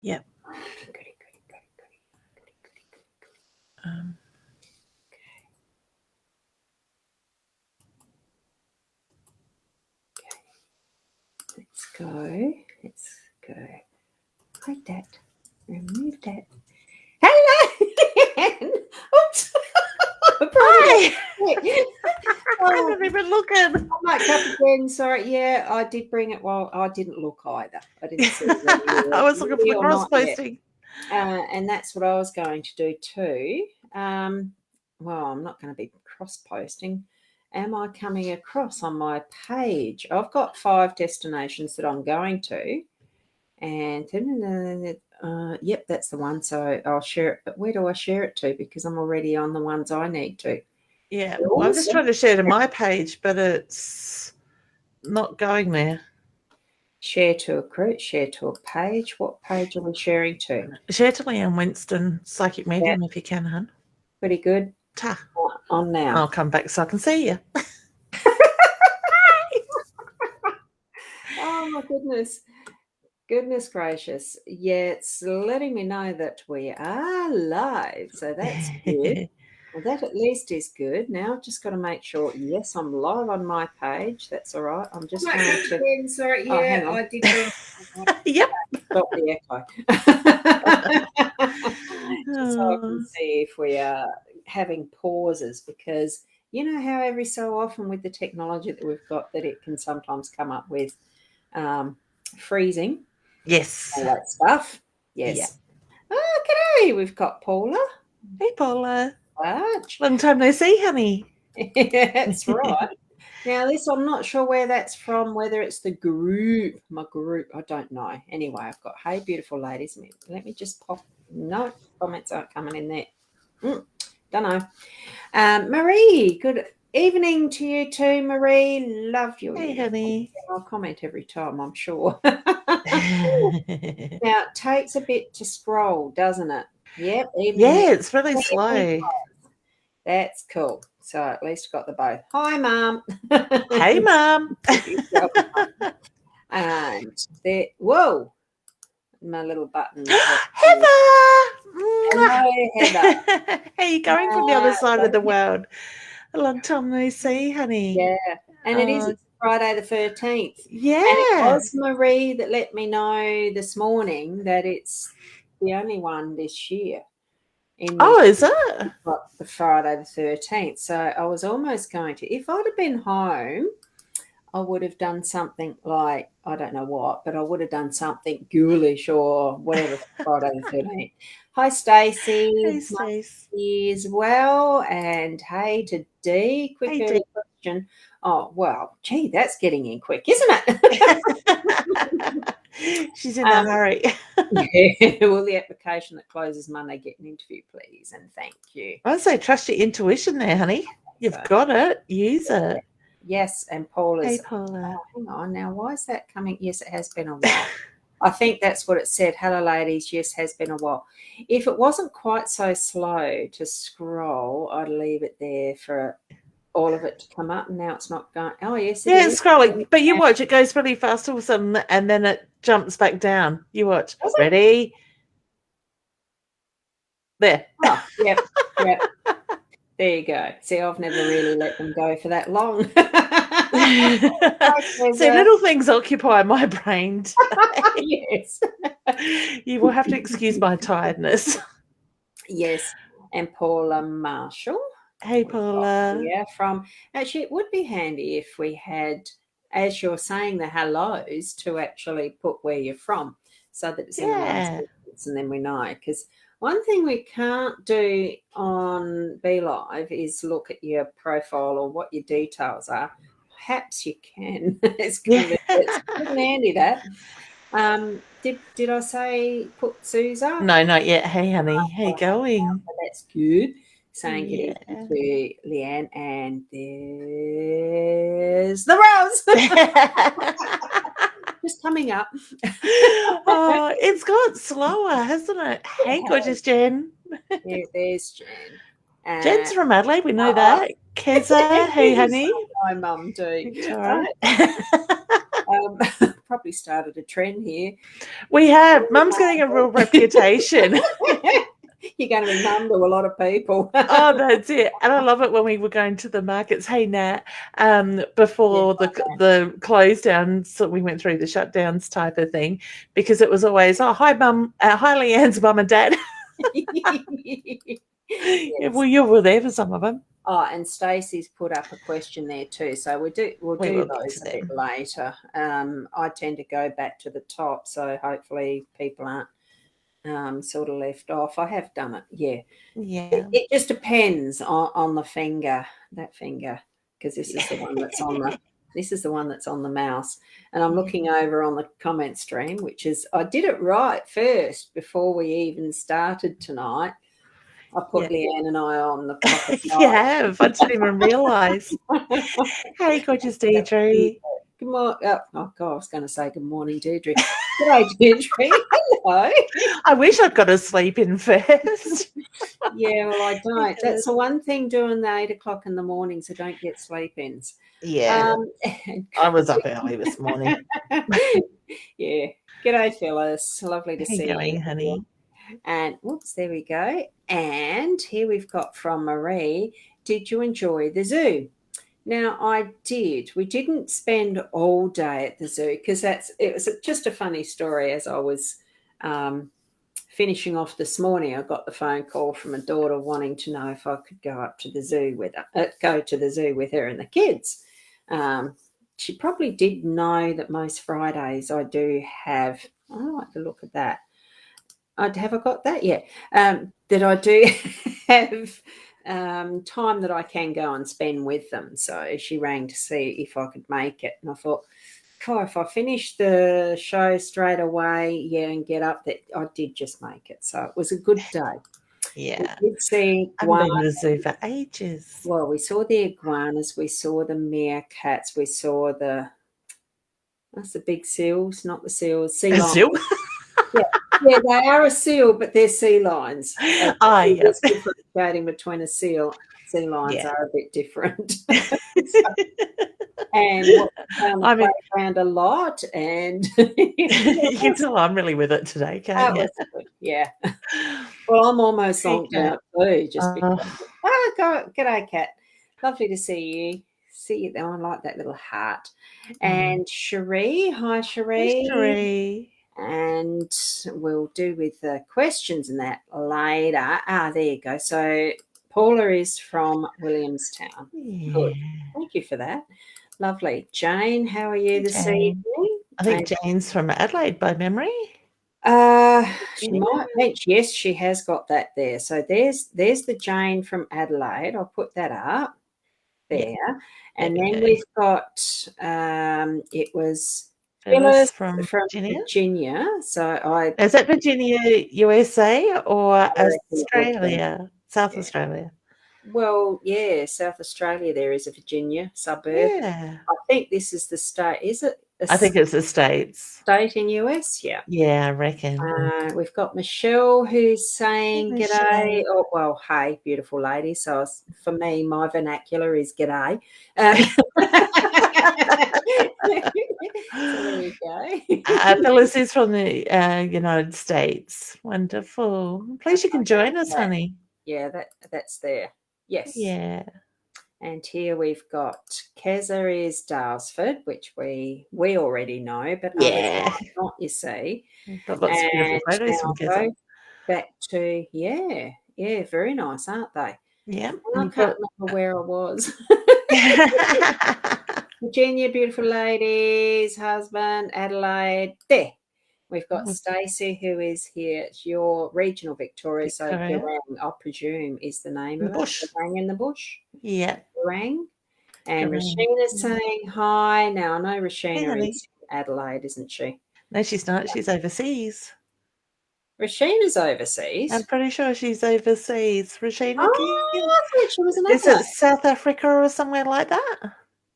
Yep. Goody. Let's go. Hide that. Remove that. Hello. Oops. Hi. Oh, I haven't even looking. I might cut again. Sorry. Yeah, I did bring it. Well, I didn't look either. I didn't see whether you were I was looking for ready the or cross not yet. posting. And that's what I was going to do too. Well, I'm not going to be cross posting. Am I coming across on my page? I've got 5 destinations that I'm going to. And yep, that's the one. So I'll share it. But where do I share it to? Because I'm already on the ones I need to. Yeah, well, I'm just trying to share to my page, but it's not going there. Share to a group, share to a page. What page are we sharing to? Share to Leanne Winston Psychic Medium if you can, hun. Pretty good. Ta. On now. I'll come back so I can see you. Oh my goodness. Goodness gracious. Yeah, it's letting me know that we are live. So that's good. Well, that at least is good. Now I've just got to make sure, yes, I'm live on my page. That's all right. I'm just going to... Again, sorry, yeah, hang on. I did Yep. Stop the echo. Just so I can see if we are having pauses, because you know how every so often with the technology that we've got that it can sometimes come up with freezing. Yes. All that stuff. Yes. Yeah. Oh, g'day. We've got Paula. Hey, Paula. What? Long time no see, honey. That's right. Now, this, I'm not sure where that's from, whether it's the group, my group, I don't know. Anyway, I've got, hey, beautiful ladies. Let me just pop. No, comments aren't coming in there. Don't know. Marie, good evening to you too, Marie. Love you. Hey, honey. I'll comment every time, I'm sure. Now, it takes a bit to scroll, doesn't it? Yep. Yeah, it's really slow. That's cool. So at least got the both. Hi, Mum. Hey, Mum. And there, whoa, my little button. Heather. Hello, Heather. How you going from the other side of the world? A long time no see, honey. Yeah, and it's Friday the 13th. Yeah. And it was Marie that let me know this morning that it's the only one this year. Is it? The Friday the 13th. So I was almost going to, if I'd have been home, I would have done something like, I don't know what, but I would have done something ghoulish or whatever for Friday the 13th. Hi, Stacey. Hey, Stacey. As well. And hey to Dee. Quick early question. Oh, well, gee, that's getting in quick, isn't it? She's in a hurry. Yeah. Well, the application that closes Monday, get an interview, please, and thank you. I'd say trust your intuition there, honey. You've got it. Use it. Yes, and Paula's... Hey, Paula. Oh, hang on. Now, why is that coming? Yes, it has been a while. I think that's what it said. Hello, ladies. Yes, has been a while. If it wasn't quite so slow to scroll, I'd leave it there for all of it to come up. And now it's not going. Oh, yes, it is. It's scrolling. But you watch, it goes really fast all of a sudden, and then it jumps back down. You watch. Ready? There. Oh, yep. There you go. See, I've never really let them go for that long. See, little things occupy my brain. Yes. You will have to excuse my tiredness. Yes. And Paula Marshall. Hey, Paula. Yeah, actually, it would be handy if we had, as you're saying, the hellos to actually put where you're from, so that it's in one sentence and then we know. Because one thing we can't do on Be Live is look at your profile or what your details are. Perhaps you can. It's good and handy, that. Did I say put Susan? No, not yet. Hey, honey. How you going? That's good. Saying good evening to Leanne, and there's the Ros. Just coming up. Oh, it's got slower, hasn't it? Hey, gorgeous Jen. Yeah, there's Jen. Jen's from Adelaide, we know that. Keza, hey, honey. My mum too. probably started a trend here. We have. Mum's getting a real reputation. You're going to be mum to a lot of people. Oh, that's it. And I love it when we were going to the markets. Hey, Nat, before the close down, so we went through the shutdowns type of thing, because it was always, oh, hi, Mum, hi, Leanne's mum and dad. Yeah, well, you were there for some of them. Oh, and Stacey's put up a question there too. So we'll do those a bit later. I tend to go back to the top, so hopefully people aren't sort of left off. I have done it, yeah. It just depends on the finger, that finger, because this is the one that's on the this is the one that's on the mouse. And I'm looking over on the comment stream, which is, I did it right first before we even started tonight. I put Leanne and I on the pocket. You have. I didn't even realise. Hey, gorgeous Deirdre. Good morning. Oh, God, I was going to say good morning, Deirdre. G'day, Deirdre. Hello. I wish I'd got to sleep in first. Yeah, well, I don't. That's the one thing doing the 8 o'clock in the mornings, I don't get sleep-ins. Yeah. I was up early this morning. Yeah. G'day, Phyllis. Lovely to see you, honey. And whoops, there we go. And here we've got from Marie, did you enjoy the zoo? Now, I did. We didn't spend all day at the zoo because it was just a funny story. As I was finishing off this morning, I got the phone call from a daughter wanting to know if I could go up to the zoo with her, and the kids. She probably did know that most Fridays I do have. I like the look of that. Have I got that yet? That I do have time that I can go and spend with them. So she rang to see if I could make it. And I thought, God, if I finish the show straight away, and get up, that I did just make it. So it was a good day. Yeah. We did see I've been to the zoo for ages. Well, we saw the iguanas, we saw the meerkats, we saw that's the big seals, not the seals, sea lions. Seal? Yeah, they are a seal, but they're sea lions. Yes. Differentiating between sea lions are a bit different. And I played around a lot, and you can tell I'm really with it today, can't you? Yeah. Well, I'm almost zonked out too. Just because. G'day, Kat. Lovely to see you. See you there. I like that little heart. And Cherie, hi, Cherie. Hey, Cherie. And we'll do with the questions and that later. There you go. So Paula is from Williamstown. Yeah. Good. Thank you for that. Lovely. Jane, how are you this evening? I think Jane's from Adelaide by memory. She might. Yes, she has got that there. So there's the Jane from Adelaide. I'll put that up there. And then we've got it was Phyllis from Virginia. So is that Virginia, USA or Australia? South Australia. Well, yeah, South Australia. There is a Virginia suburb. Yeah. I think this is the state. Is it? I think it's the States. State in US, yeah. Yeah, I reckon. We've got Michelle who's saying g'day. Oh, well, hey, beautiful lady. So for me, my vernacular is g'day. So there we go. Phyllis is from the United States. Wonderful. Please, you can join us, honey. Yeah, that's there. Yes. Yeah. And here we've got Keza is Dalesford, which we already know, but not, you see. Got lots of beautiful photos from Keza. Back to very nice, aren't they? Yeah. I can't remember where I was. Virginia, beautiful ladies, husband, Adelaide. There. We've got Stacey, who is here. It's your regional Victoria. So Garang, I presume, is the name of it. Garang in the bush. Yeah. Garang. And Rasheena's saying hi. Now, I know Rashina is in Adelaide, isn't she? No, she's not. She's overseas. Rasheena's overseas? I'm pretty sure she's overseas. Rashina, I thought she was in Adelaide. Is it South Africa or somewhere like that?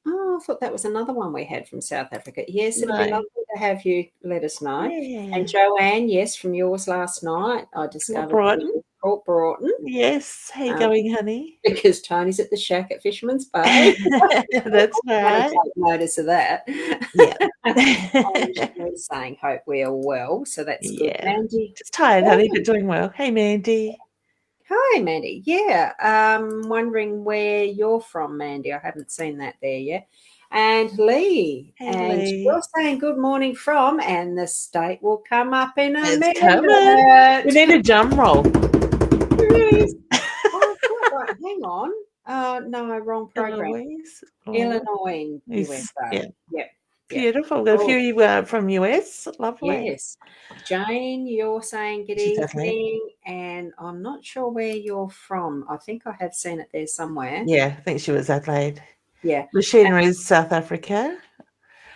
Oh, I thought that was another one we had from South Africa. Yes, it'd be lovely to have you let us know. Yeah. And Joanne, yes, from yours last night, I discovered Port Broughton. Yes. How you going, honey? Because Tony's at the shack at Fisherman's Bay. That's right. Take notice of that. Yeah. She's saying, hope we are well. So that's good. Yeah. Mandy. Just tired, honey, but doing well. Hey, Mandy. Hi, Mandy. Yeah. Wondering where you're from, Mandy. I haven't seen that there yet. And Lee. Hey, and Lee. you're saying good morning from, and the state will come up in a minute. Coming. We need a drum roll. Hang on. No, wrong program. Illinois, USA. Yeah. Yep. Beautiful. Got a few from US. Lovely. Yes. Jane, you're saying good evening, and I'm not sure where you're from. I think I have seen it there somewhere. Yeah, I think she was Adelaide. Yeah. Rashina is South Africa.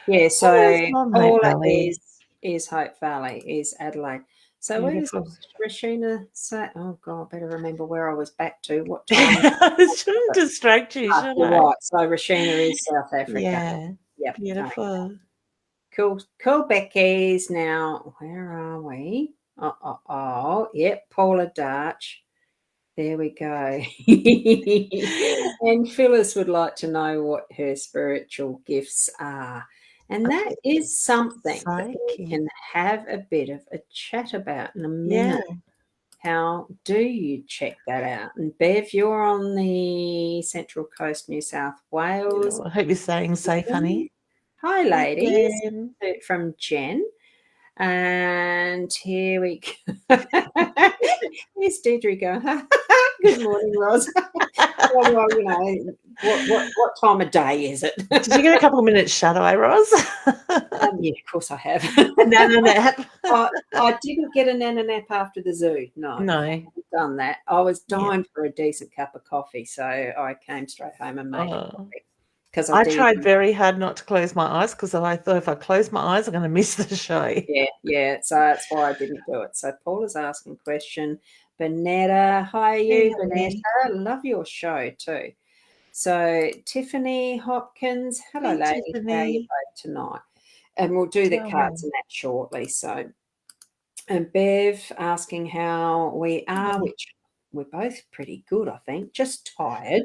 Yeah, so Paula is Hope Valley, is Adelaide. So where does Rashina say? Oh God, better remember where I was back to. What time? I shouldn't distract you, should I? Right. So Rashina is South Africa. Yeah. Yep. Beautiful. Cool, Beckies. Now, where are we? Yep, Paula Darch. There we go. And Phyllis would like to know what her spiritual gifts are. And that is something that we can have a bit of a chat about in a minute. Yeah. How do you check that out? And Bev, you're on the Central Coast, New South Wales. I hope you're staying safe, honey. Hi, ladies. From Jen. And here we go. Here's Deirdre going, good morning, Ros. Well, you know, what time of day is it? Did you get a couple of minutes shut-eye, Ros? Yeah, of course I have. A nana nap? I didn't get a nana nap after the zoo. No. I haven't done that. I was dying for a decent cup of coffee, so I came straight home and made a coffee. I tried very hard not to close my eyes because I thought if I close my eyes, I'm going to miss the show. Yeah. So that's why I didn't do it. So Paula's asking a question. Bonetta, hi you, Bonetta. Love your show too. So Tiffany Hopkins, hello ladies, Tiffany. How are you both tonight? And we'll do the cards and that shortly. So, and Bev asking how we are, which we're both pretty good, I think. Just tired.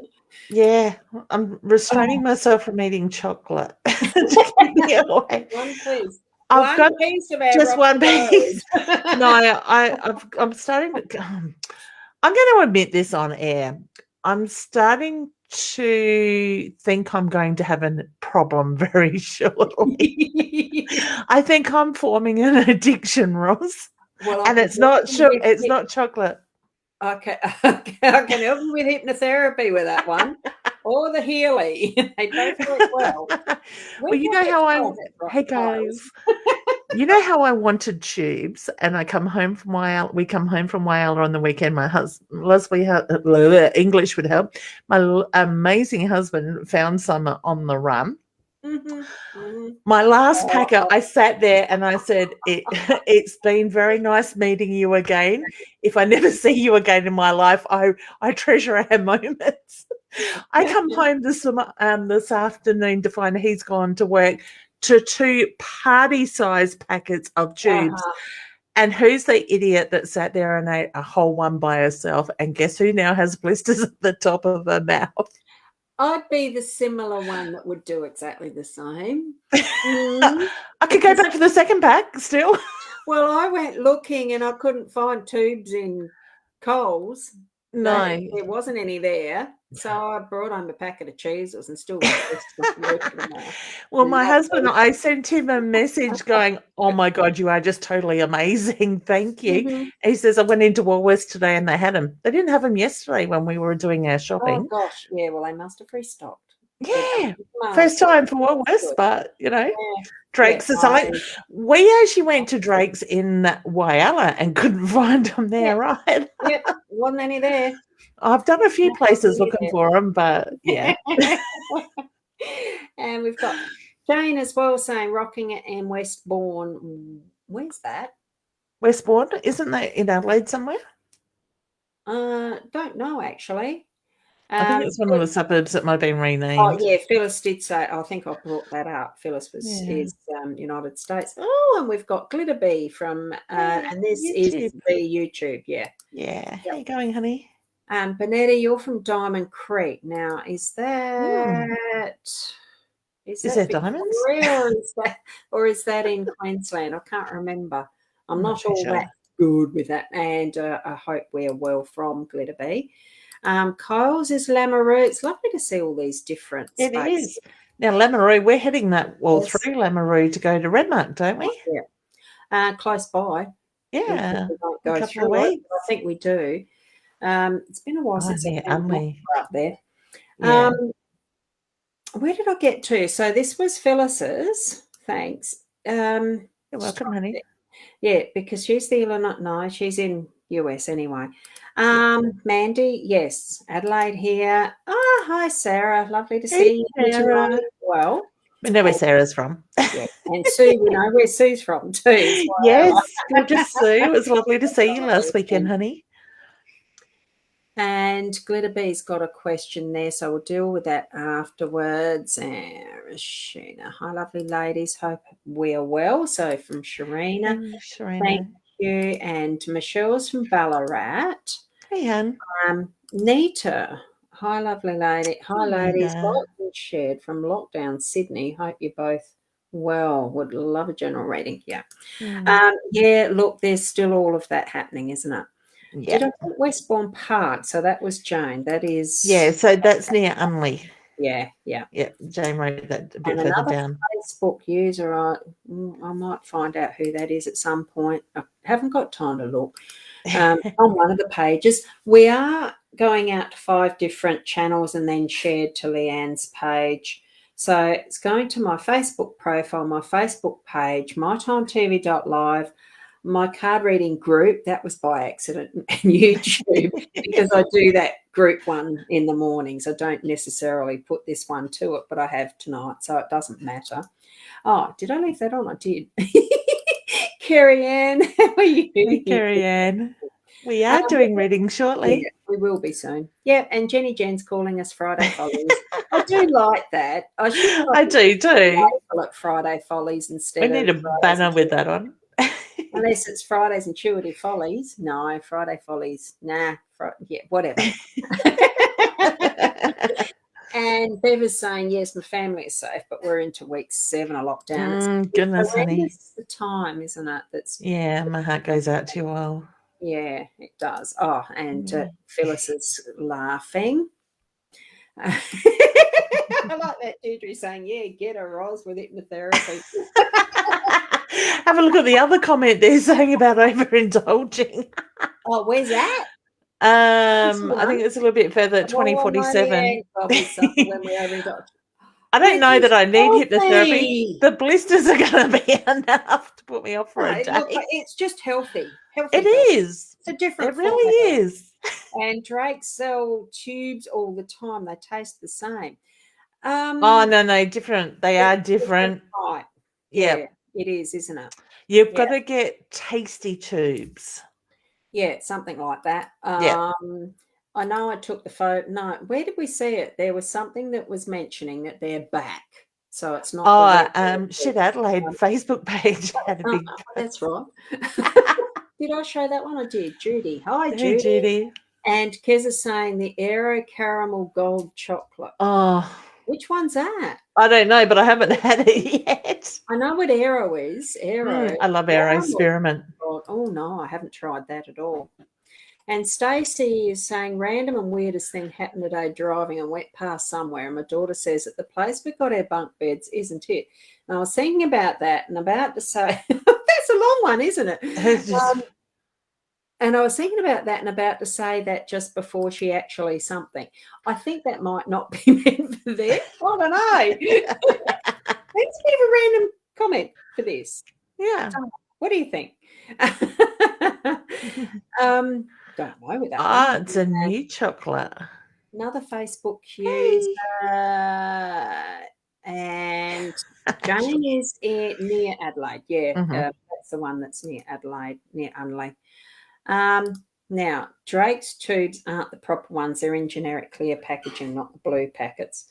Yeah, I'm restraining myself from eating chocolate. One piece. I've got just one piece. No, I'm starting to. I'm going to admit this on air. I'm starting to think I'm going to have a problem very shortly. I think I'm forming an addiction, Ros, and it's not it's not chocolate. Okay, I can help you with hypnotherapy with that one, or the Healy. They both work well. Well, you know how hey guys, you know how I wanted tubes, and I come home from Whyalla. We come home from Whyalla on the weekend. My husband, English would help. My amazing husband found some on the run. My last packet, I sat there and I said, it's been very nice meeting you again. If I never see you again in my life, I treasure our moments. I come home this afternoon to find he's gone to work to 2 party-sized packets of tubes. And who's the idiot that sat there and ate a whole one by herself? And guess who now has blisters at the top of her mouth? I'd be the similar one that would do exactly the same. I could go back for the second pack still. Well, I went looking and I couldn't find tubes in Coles. No. There wasn't any there. So I brought home a packet of cheeses and still Well, my husband, I sent him a message going, oh my God, you are just totally amazing. Thank you. He says, I went into Woolworths today and they had them. They didn't have them yesterday when we were doing our shopping. Oh gosh, yeah, well, they must have restocked. Yeah, first time for Woolworths, but you know, Drake's is something. We actually went to Drake's in Whyalla and couldn't find them there, right? Yep, wasn't any there. I've done a few places looking for them, but yeah. And we've got Jane as well saying Rocking and Westbourne. Where's that? Westbourne, isn't that in Adelaide somewhere? Don't know actually. I think it's one of the suburbs that might have been renamed. Oh yeah, Phyllis did say. I think I brought that up. Phyllis is United States. Oh, and we've got Glitterbee from, and this YouTube. is the YouTube. Yeah. Yeah. How you going, honey? Bonetta, you're from Diamond Creek. Now, is that diamonds? Victoria, or is that in Queensland? I can't remember. I'm not all that good with that, and I hope we're well from Glitterbee. Kyle's is Lamoureux. It's lovely to see all these different spaces. It is. Now, Lamoureux, we're heading through Lamoureux to go to Redmart, don't we? Yeah. Close by. Yeah. We won't go through it. I think we do. It's been a while since I've been up there. Yeah. Where did I get to? So this was Phyllis's. Thanks. You're welcome, honey. Yeah, because she's the Illinois. No, she's in US anyway. Mandy, yes. Adelaide here. Oh, hi, Sarah. Lovely to see you tonight. Well, we know where Sarah's from. Yeah. And Sue, we know where Sue's from too. Yes, gorgeous Sue. It was lovely to see you last weekend, honey. And Glitterbee's got a question there, so we'll deal with that afterwards. And Sheena, hi, lovely ladies. Hope we're well. So from Sharina, thank you. And Michelle's from Ballarat. Hey, hon. Nita, hi, lovely lady. Hi, ladies. Lots shared from lockdown Sydney. Hope you're both well. Would love a general reading. Yeah. Yeah. Look, there's still all of that happening, isn't it? Yeah. Did I put Westbourne Park? So that was Jane. That is. Yeah, so that's near Unley. Yeah. Jane wrote that a bit further down. Facebook user, I might find out who that is at some point. I haven't got time to look. On one of the pages. We are going out to 5 different channels and then shared to Leanne's page. So it's going to my Facebook profile, my Facebook page, mytimetv.live, my card reading group, that was by accident, and YouTube, because I do that group one in the mornings. I don't necessarily put this one to it, but I have tonight, so it doesn't matter. Oh, did I leave that on? I did. Carrie Ann, how are you? Hey, Carrie Ann. We are doing readings shortly. Yeah, we will be soon. Yeah, and Jenny Jen's calling us Friday Follies. I do like that. I do too. Like Friday Follies instead. We need a banner with that on. Unless it's Friday's Intuitive Follies. No, Friday Follies. Nah, whatever. And Beva's saying, yes, my family is safe, but we're into week 7 of lockdown. Goodness, honey. It's the time, isn't it? Yeah, my heart goes out to you all. Yeah, it does. Oh, and Phyllis is laughing. I like that Deirdre saying, yeah, get a Ros with hypnotherapy. Have a look at the other comment they're saying about overindulging. Oh, where's that? I think it's a little bit further at 2047. I don't know that I need hypnotherapy. The blisters are going to be enough to put me off for a day. Look, it's just healthy. It is. It's a different. It really is. And Drake sell tubes all the time. They taste the same. No, different. They are different. Right. Yeah, it is, isn't it? You've got to get tasty tubes. Yeah, something like that. I know I took the photo. No, where did we see it? There was something that was mentioning that they're back. So it's not. Shit Adelaide Facebook page had a big. That's right. Did I show that one? I did. Judy. Hi, Judy. Hey, Judy. And Kez is saying the Aero Caramel Gold Chocolate. Oh. Which one's that? I don't know, but I haven't had it yet. I know what Aero is. Aero. I love Aero Spearmint. Oh, no, I haven't tried that at all. And Stacey is saying, random and weirdest thing happened today driving and went past somewhere. And my daughter says, at the place we've got our bunk beds, isn't it? And I was thinking about that and about to say, that's a long one, isn't it? And I was thinking about that and about to say that just before she actually something. I think that might not be meant for this. I don't know. Let's give a random comment for this. Yeah. What do you think? Don't know with that. It's a new chocolate. Another Facebook user. And Jane is near Adelaide. Yeah, that's the one that's near Adelaide, near Unley. Now, Drake's tubes aren't the proper ones. They're in generic clear packaging, not the blue packets.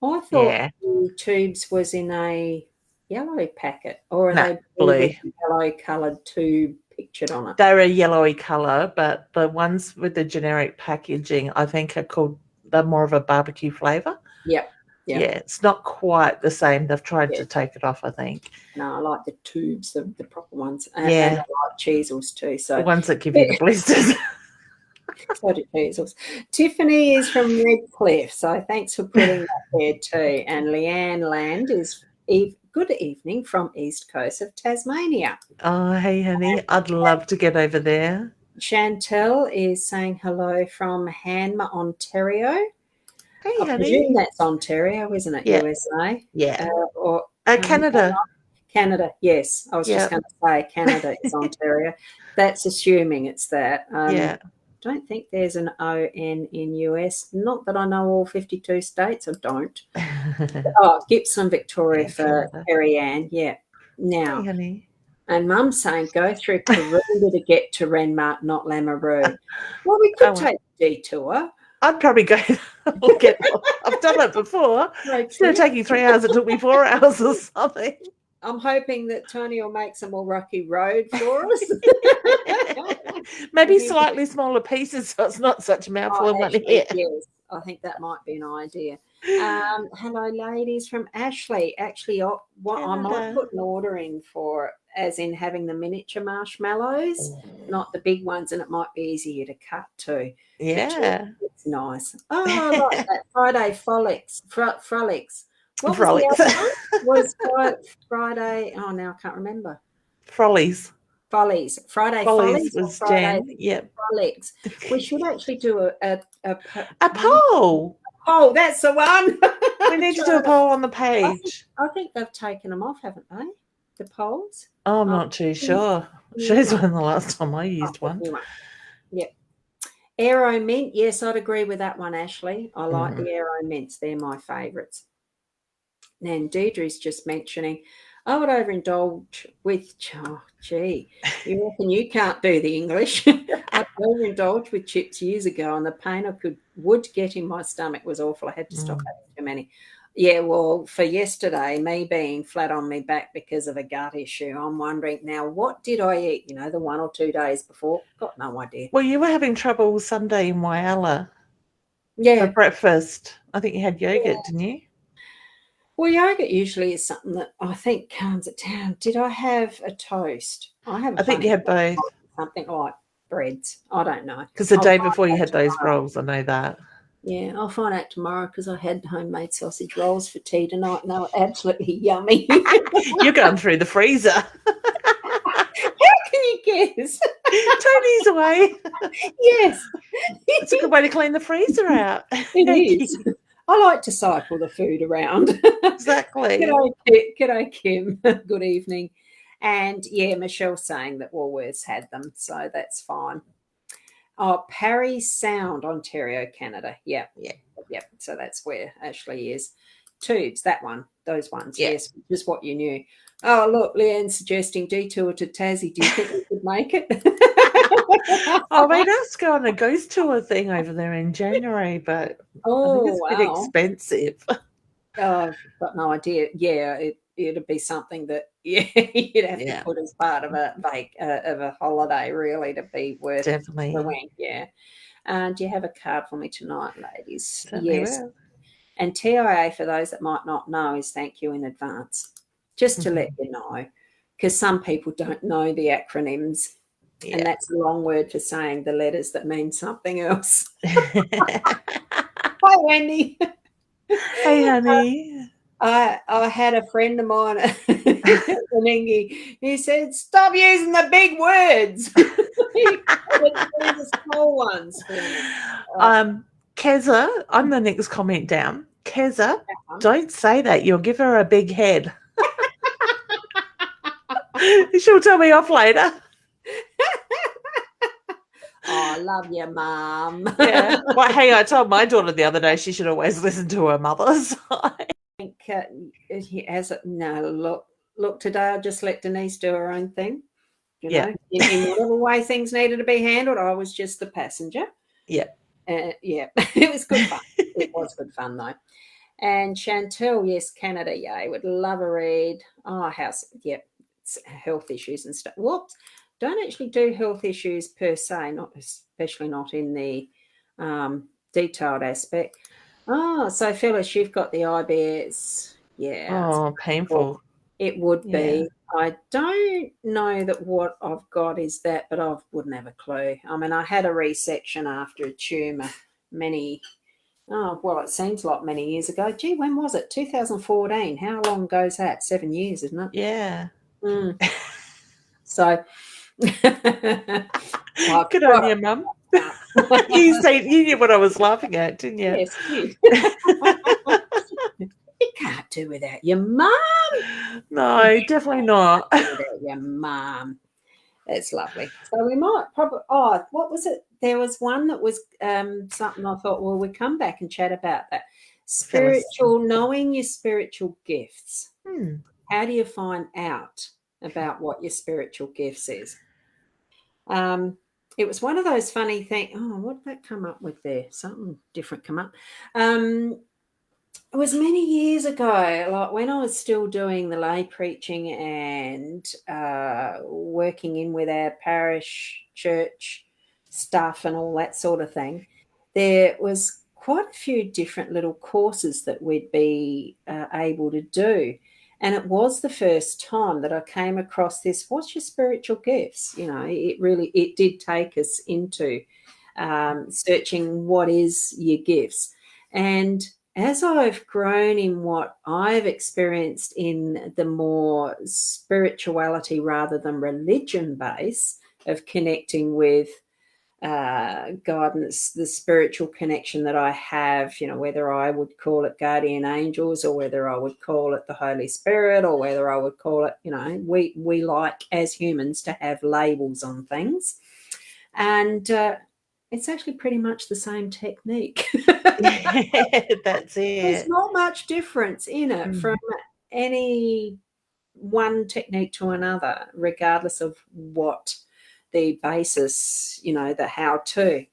I thought the tubes was in a yellow packet, or are they blue with a yellow coloured tube pictured on it? They're a yellowy colour, but the ones with the generic packaging, I think, they're more of a barbecue flavour. Yep. Yeah, it's not quite the same. They've tried to take it off, I think. No, I like the tubes, the proper ones. And I like cheesels too. So the ones that give you the blisters. So do cheesels. Tiffany is from Redcliffe, so thanks for putting that there too. And Leanne Land is good evening from East Coast of Tasmania. Oh, hey, honey. I'd love to get over there. Chantel is saying hello from Hanmer, Ontario. Hey, I presume that's Ontario, isn't it? USA? Yeah. Or Canada. Canada, yes. I was just going to say Canada is Ontario. That's assuming it's that. I don't think there's an ON in US. Not that I know all 52 states. I don't. Gippsland, Victoria for Terry Ann. Yeah. Now, hey, honey. And Mum's saying go through Karoonda to get to Renmark, not Lamoureux. Well, we could take a detour. I'd probably go. I've done it before. Instead of taking 3 hours, it took me 4 hours or something. I'm hoping that Tony will make some more rocky road for us. Maybe slightly smaller pieces, so it's not such a mouthful of money. Yes, I think that might be an idea. Hello, ladies from Ashley. Actually, I might put an order in for, as in having the miniature marshmallows, not the big ones, and it might be easier to cut too. Yeah. It's nice. Oh, I like that. Friday frolics. What Frolics. was the other one? Was Friday? Oh, now I can't remember. Follies. Friday Follies was Friday Jen. Yep. Frolics. We should actually do a poll. Oh, that's the one. We need to do a poll on the page. I think they've taken them off, haven't they? The polls? Oh, I'm not too sure. She's one the last time I used one. Yep. Aero Mint. Yes, I'd agree with that one, Ashley. I like the Aero Mints. They're my favourites. And Deirdre's just mentioning, I would overindulge with, you reckon you can't do the English. I overindulged with chips years ago, and the pain would get in my stomach was awful. I had to stop having too many. Yeah, well, for yesterday, me being flat on my back because of a gut issue, I'm wondering now, what did I eat, the 1 or 2 days before? Got no idea. Well, you were having trouble Sunday in Whyalla for breakfast. I think you had yogurt, didn't you? Well, yogurt usually is something that I think calms it down. Did I have a toast? I think you had both. Something like breads. I don't know. Because the day before you had those rolls, I know that. Yeah, I'll find out tomorrow because I had homemade sausage rolls for tea tonight and they were absolutely yummy. You're going through the freezer. How can you guess? Tony's away. Yes. It's a good way to clean the freezer out. It is. I like to cycle the food around. Exactly. G'day, Kim. Good evening. And, Michelle's saying that Woolworths had them, so that's fine. Oh, Parry Sound, Ontario, Canada. Yep. So that's where Ashley is. Tubes, that one, those ones. Yeah. Yes, just what you knew. Oh, look, Leanne's suggesting detour to Tassie. Do you think we could make it? I mean, let's go on a ghost tour thing over there in January, but I think it's a bit expensive. Oh, I've got no idea. Yeah, it'd be something that you'd have to put as part of a holiday, really, to be worth doing. Yeah. Do you have a card for me tonight, ladies? Certainly yes. Will. And TIA, for those that might not know, is thank you in advance, just to let you know, because some people don't know the acronyms. Yeah. And that's a long word for saying the letters that mean something else. Hi, Wendy. Hey, honey. I had a friend of mine, he said, stop using the big words. The small ones. Keza, I'm the next comment down. Keza, don't say that. You'll give her a big head. She'll tell me off later. Oh, I love you, Mum. Yeah. Well, hey, I told my daughter the other day she should always listen to her mother. So. I think he has it. No, look, today I just let Denise do her own thing you know, in whatever way things needed to be handled. I was just the passenger. Yeah. Yeah, it was good fun. It was good fun, though. And Chantel, yes, Canada, yay, would love a read. Oh, house, yep, health issues and stuff. Whoops, don't actually do health issues per se, not especially not in the detailed aspect. Oh, so Phyllis, you've got the IBS. Yeah. Oh, painful. It would be. I don't know that what I've got is that, but I wouldn't have a clue. I mean, I had a resection after a tumour it seems like many years ago. Gee, when was it? 2014. How long goes that? 7 years, isn't it? Yeah. So, good on you, Mum. You knew what I was laughing at, didn't you? Yes, you. You can't do without your mum. No, definitely not. Without your mum. That's lovely. So we might probably. Oh, what was it? There was one that was something I thought. Well, we come back and chat about that. Spiritual, knowing your spiritual gifts. How do you find out about what your spiritual gifts is? It was one of those funny things. Oh, what did that come up with there? Something different come up. It was many years ago, like when I was still doing the lay preaching and working in with our parish church stuff and all that sort of thing. There was quite a few different little courses that we'd be able to do. And it was the first time that I came across this, what's your spiritual gifts? You know, it did take us into searching what is your gifts. And as I've grown in what I've experienced in the more spirituality rather than religion base of connecting with guidance, the spiritual connection that I have, you know, whether I would call it guardian angels or whether I would call it the Holy Spirit or whether I would call it, you know, we like as humans to have labels on things. And it's actually pretty much the same technique. That's it. There's not much difference in it from any one technique to another, regardless of what the basis, you know, the how-to.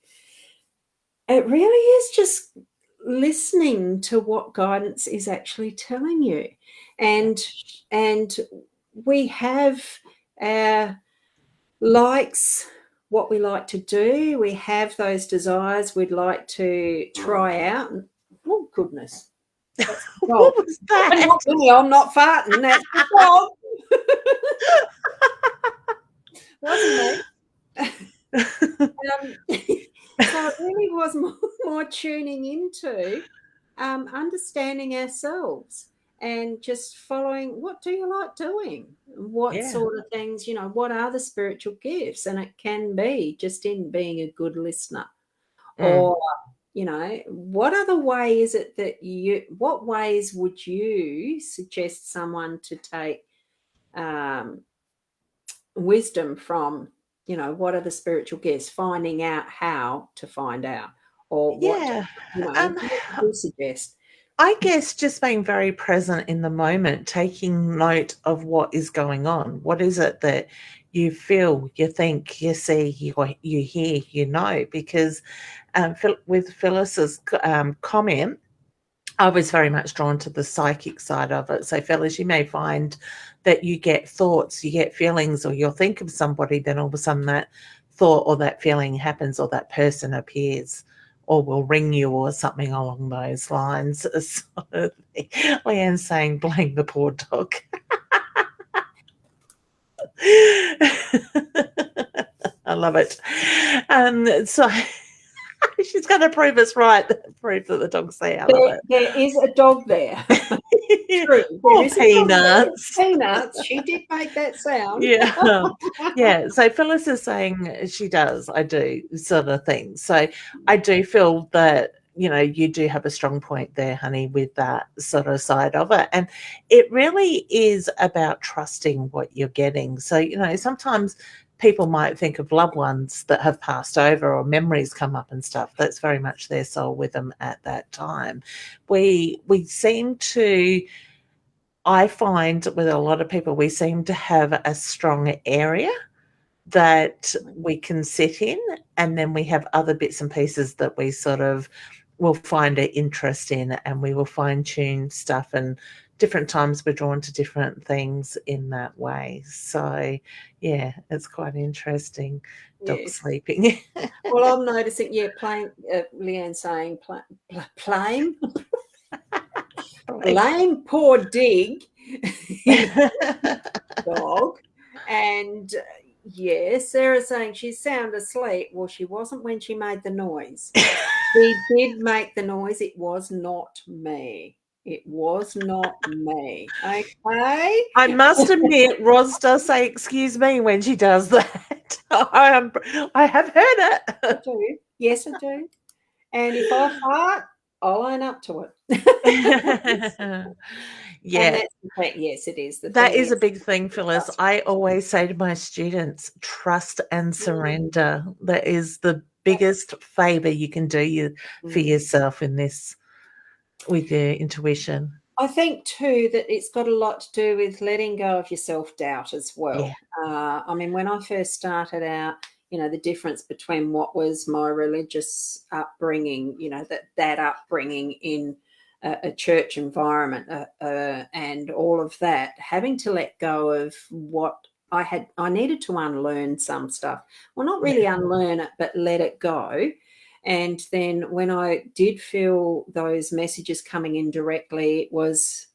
It really is just listening to what guidance is actually telling you. And we have our likes, what we like to do. We have those desires we'd like to try out. Oh, goodness. What was that? I'm not farting. That's the dog. Wasn't it? So it really was more tuning into understanding ourselves and just following, what do you like doing? What sort of things, you know, what are the spiritual gifts? And it can be just in being a good listener or, you know, what other way is it that what ways would you suggest someone to take wisdom from, you know, what are the spiritual gifts, finding out how to find out, or what you suggest? I guess just being very present in the moment, taking note of what is going on. What is it that you feel, you think, you see, you hear, you know? Because with Phyllis's comment, I was very much drawn to the psychic side of it. So, Phyllis, you may find that you get thoughts, you get feelings, or you'll think of somebody, then all of a sudden that thought or that feeling happens or that person appears or will ring you or something along those lines. So, Leanne's saying, blame the poor dog. I love it. So she's going to prove us right, prove that the dog's there. There is a dog there. True. Oh, Peanuts. Peanuts. She did make that sound. Yeah. Yeah. So Phyllis is saying she does, I do, sort of thing. So I do feel that, you know, you do have a strong point there, honey, with that sort of side of it. And it really is about trusting what you're getting. So, you know, sometimes people might think of loved ones that have passed over or memories come up and stuff. That's very much their soul with them at that time. We seem to, I find with a lot of people, we seem to have a strong area that we can sit in, and then we have other bits and pieces that we sort of will find an interest in, and we will fine-tune stuff, and different times we're drawn to different things in that way. So yeah, it's quite interesting. Dog sleeping. Well, I'm noticing, playing, Leanne saying, playing, lame poor dig, dog. And Sarah saying she's sound asleep. Well, she wasn't when she made the noise. She did make the noise. It was not me. It was not me. Okay. I must admit, Ros does say "excuse me" when she does that. I have heard it. I do. Yes, I do. And if I fart, I'll own up to it. Yeah. Yes, it is. That is a big thing, Phyllis. I always say to my students, trust and surrender. That is the biggest favor you can do for yourself in this, with your intuition. I think too that it's got a lot to do with letting go of your self-doubt as well. Yeah. I mean, when I first started out, the difference between what was my religious upbringing, that upbringing in a church environment and all of that, having to let go of what I needed to unlearn some stuff. Well, not really unlearn it, but let it go. And then when I did feel those messages coming in directly, it was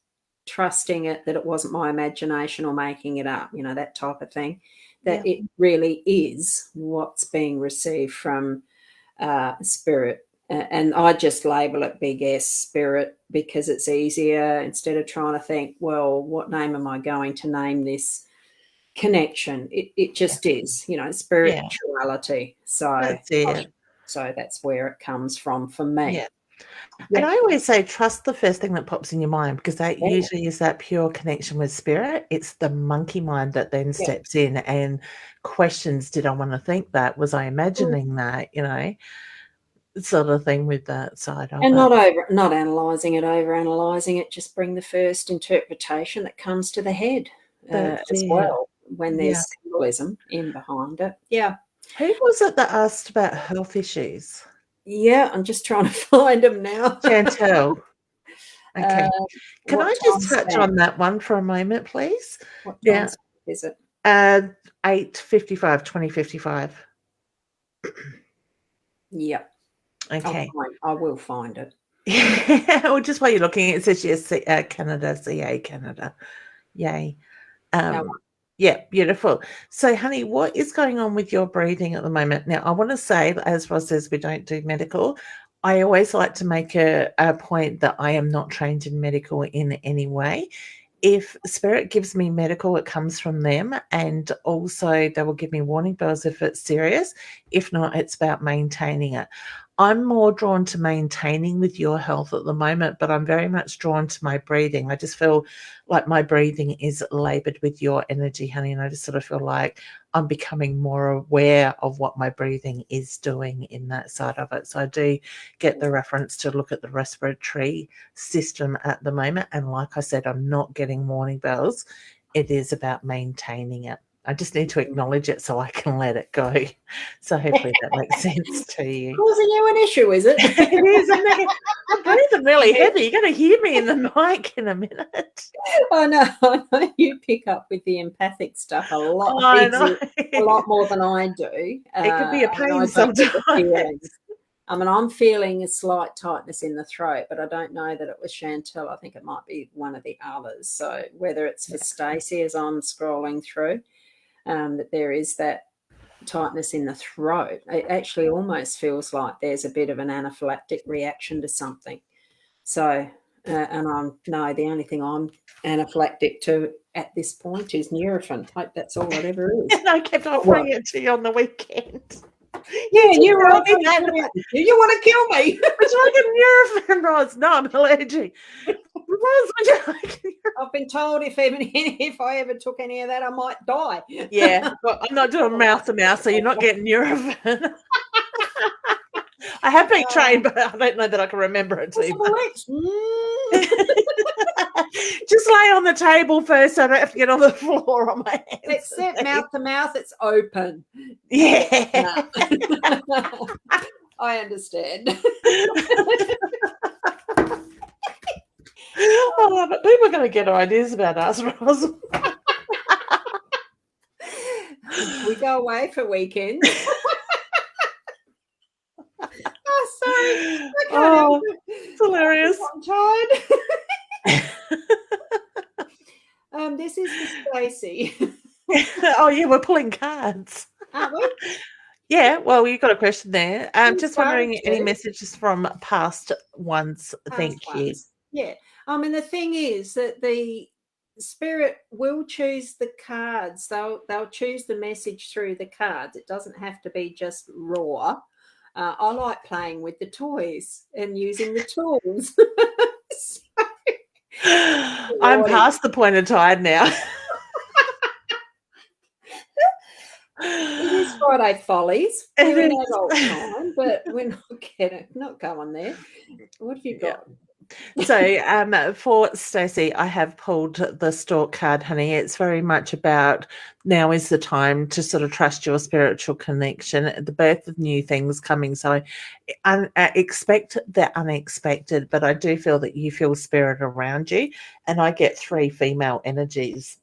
trusting it, that it wasn't my imagination or making it up, that type of thing, that it really is what's being received from spirit. And I just label it big S, spirit, because it's easier, instead of trying to think, well, what name am I going to name this connection? It just is, spirituality. So that's it. So that's where it comes from for me. Yeah. And I always say trust the first thing that pops in your mind, because that usually is that pure connection with spirit. It's the monkey mind that then steps in and questions, did I want to think that? Was I imagining that? Sort of thing with that side of it. And not analysing it, over-analysing it, just bring the first interpretation that comes to the head as well, when there's symbolism in behind it. Yeah. Who was it that asked about health issues? Yeah, I'm just trying to find them now. Chantel. Okay. Can I just touch on that one for a moment, please? What time is it? 8:55, 20:55. Yeah. Okay. I will find it. Well, just while you're looking, it says yes, Canada, CA Canada. Yay. Yeah, beautiful. So, honey, what is going on with your breathing at the moment? Now, I want to say, as Ross says, we don't do medical. I always like to make a point that I am not trained in medical in any way. If spirit gives me medical, it comes from them, and also they will give me warning bells if it's serious. If not, it's about maintaining it. I'm more drawn to maintaining with your health at the moment, but I'm very much drawn to my breathing. I just feel like my breathing is labored with your energy, honey, and I just sort of feel like I'm becoming more aware of what my breathing is doing in that side of it. So I do get the reference to look at the respiratory system at the moment, and like I said, I'm not getting warning bells. It is about maintaining it. I just need to acknowledge it so I can let it go. So hopefully that makes sense to you. Causing you an issue, is it? It is. I'm breathing really heavy. You're going to hear me in the mic in a minute. I know. You pick up with the empathic stuff a lot. A lot more than I do. It could be a pain sometimes. I'm feeling a slight tightness in the throat, but I don't know that it was Chantel. I think it might be one of the others. So whether it's for Stacey, as I'm scrolling through, that there is that tightness in the throat. It actually almost feels like there's a bit of an anaphylactic reaction to something. So, the only thing I'm anaphylactic to at this point is Nurofen. Hope that's all it ever is. And I kept offering it to you on the weekend. Yeah, you were like, you want to kill me? Would you like a Nurofen, Ros? No, I'm allergic. Ros, would you like I've been told if I ever took any of that, I might die. Yeah, well, I'm not doing mouth to mouth, so you're not getting Nurofen. I have been trained, but I don't know that I can remember it too much. Just lay on the table first so I don't have to get on the floor on my hands. Except mouth to mouth, it's open. Yeah. I understand. I love it. People are going to get ideas about us, Ros. We go away for weekends. Oh, sorry. Oh, it's hilarious. I'm tired. This is for Stacey. Oh, yeah, we're pulling cards. Aren't we? Yeah, well, you got a question there. I'm just wondering any messages from past ones. Thank you. Yeah. I mean, the thing is that the spirit will choose the cards. They'll choose the message through the cards. It doesn't have to be just raw. I like playing with the toys and using the tools. I'm past the point of tired now. It is Friday Follies. We're in adult time, but we're not going there. What have you got? So for Stacey, I have pulled the Stork card, honey. It's very much about now is the time to sort of trust your spiritual connection, the birth of new things coming. So I expect the unexpected, but I do feel that you feel spirit around you, and I get 3 female energies.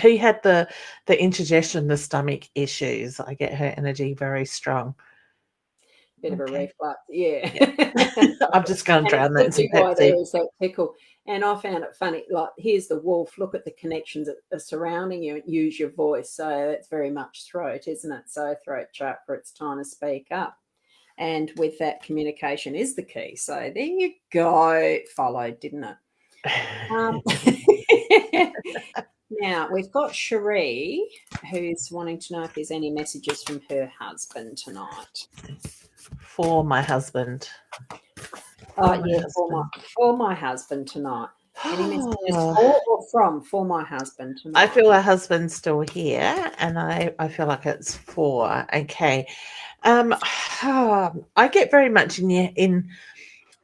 Who had the indigestion, the stomach issues? I get her energy very strong. Bit of a reflux, yeah. I'm just going to drown that in some Pepsi. Pepsi. There is that tickle. And I found it funny, like, here's the wolf, look at the connections that are surrounding you, use your voice. So that's very much throat, isn't it? So throat chakra, it's time to speak up. And with that, communication is the key. So there you go. It followed, didn't it? Now, we've got Cherie, who's wanting to know if there's any messages from her husband tonight. For my husband. For my husband tonight. Any messages for or for my husband tonight? I feel my husband's still here, and I feel like it's for. Okay. I get very much in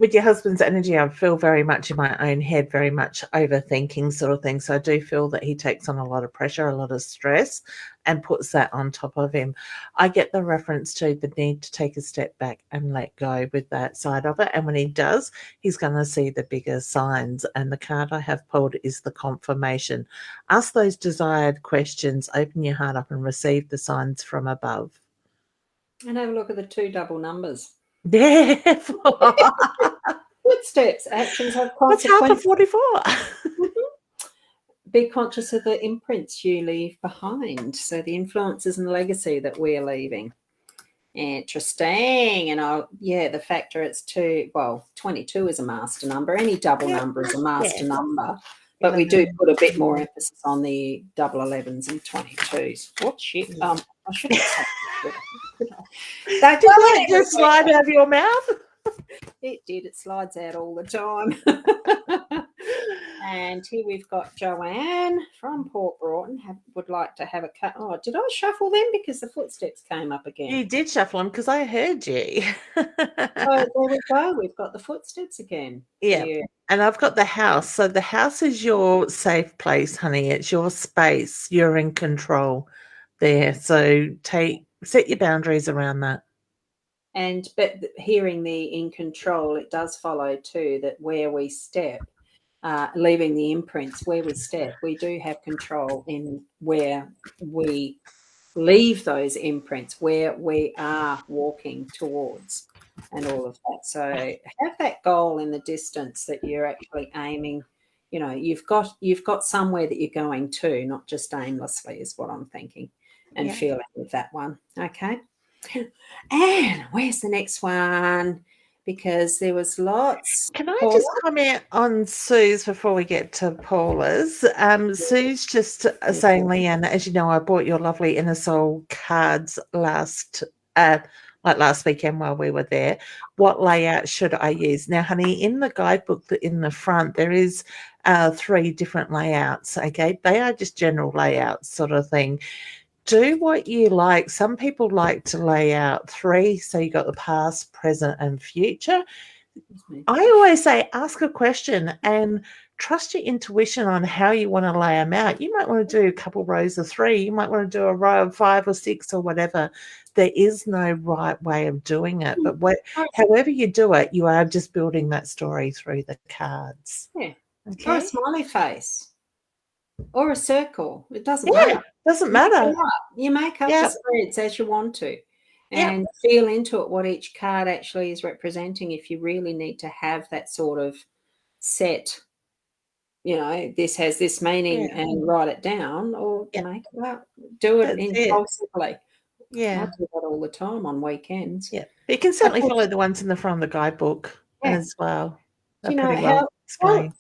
with your husband's energy. I feel very much in my own head, very much overthinking sort of thing. So I do feel that he takes on a lot of pressure, a lot of stress, and puts that on top of him. I get the reference to the need to take a step back and let go with that side of it. And when he does, he's going to see the bigger signs. And the card I have pulled is the confirmation. Ask those desired questions, open your heart up and receive the signs from above. And have a look at the 2 double numbers. Yeah. Footsteps, actions have consequences. That's half of 44. Be conscious of the imprints you leave behind. So the influences and legacy that we're leaving. Interesting. And the factor it's 2. Well, 22 is a master number. Any double number is a master number. But we do put a bit more emphasis on the double 11s and 22s. What shit? I shouldn't say that. Did it just slide out of your mouth? It did. It slides out all the time. And here we've got Joanne from Port Broughton would like to have a cut. Oh, did I shuffle them because the footsteps came up again? You did shuffle them because I heard you. So there we go. We've got the footsteps again. Yeah. And I've got the house. So the house is your safe place, honey. It's your space. You're in control there. So set your boundaries around that. But hearing the in control, it does follow too that where we step, leaving the imprints, where we step, we do have control in where we leave those imprints, where we are walking towards and all of that. So have that goal in the distance that you're actually aiming. You know, you've got somewhere that you're going to, not just aimlessly is what I'm thinking and feeling with that one. Okay. And where's the next one? Because there was lots. Can I just comment on Sue's before we get to Paula's? Sue's just saying, Leanne, as you know, I bought your lovely Inner Soul cards last weekend while we were there. What layout should I use? Now, honey, in the guidebook in the front, there is 3 different layouts, okay? They are just general layouts sort of thing. Do what you like. Some people like to lay out 3, so you got the past, present, and future. I always say ask a question and trust your intuition on how you want to lay them out. You might want to do a couple rows of 3. You might want to do a row of 5 or 6 or whatever. There is no right way of doing it. But however you do it, you are just building that story through the cards. Yeah. Okay. Or a smiley face. Or a circle. It doesn't matter. Doesn't matter. You make up the spreads as you want to. And feel into it what each card actually is representing. If you really need to have that sort of set, this has this meaning and write it down, or make it up. Do it impulsively. Yeah. I do that all the time on weekends. Yeah. But you can certainly follow the ones in the front of the guidebook as well. They're pretty well explained.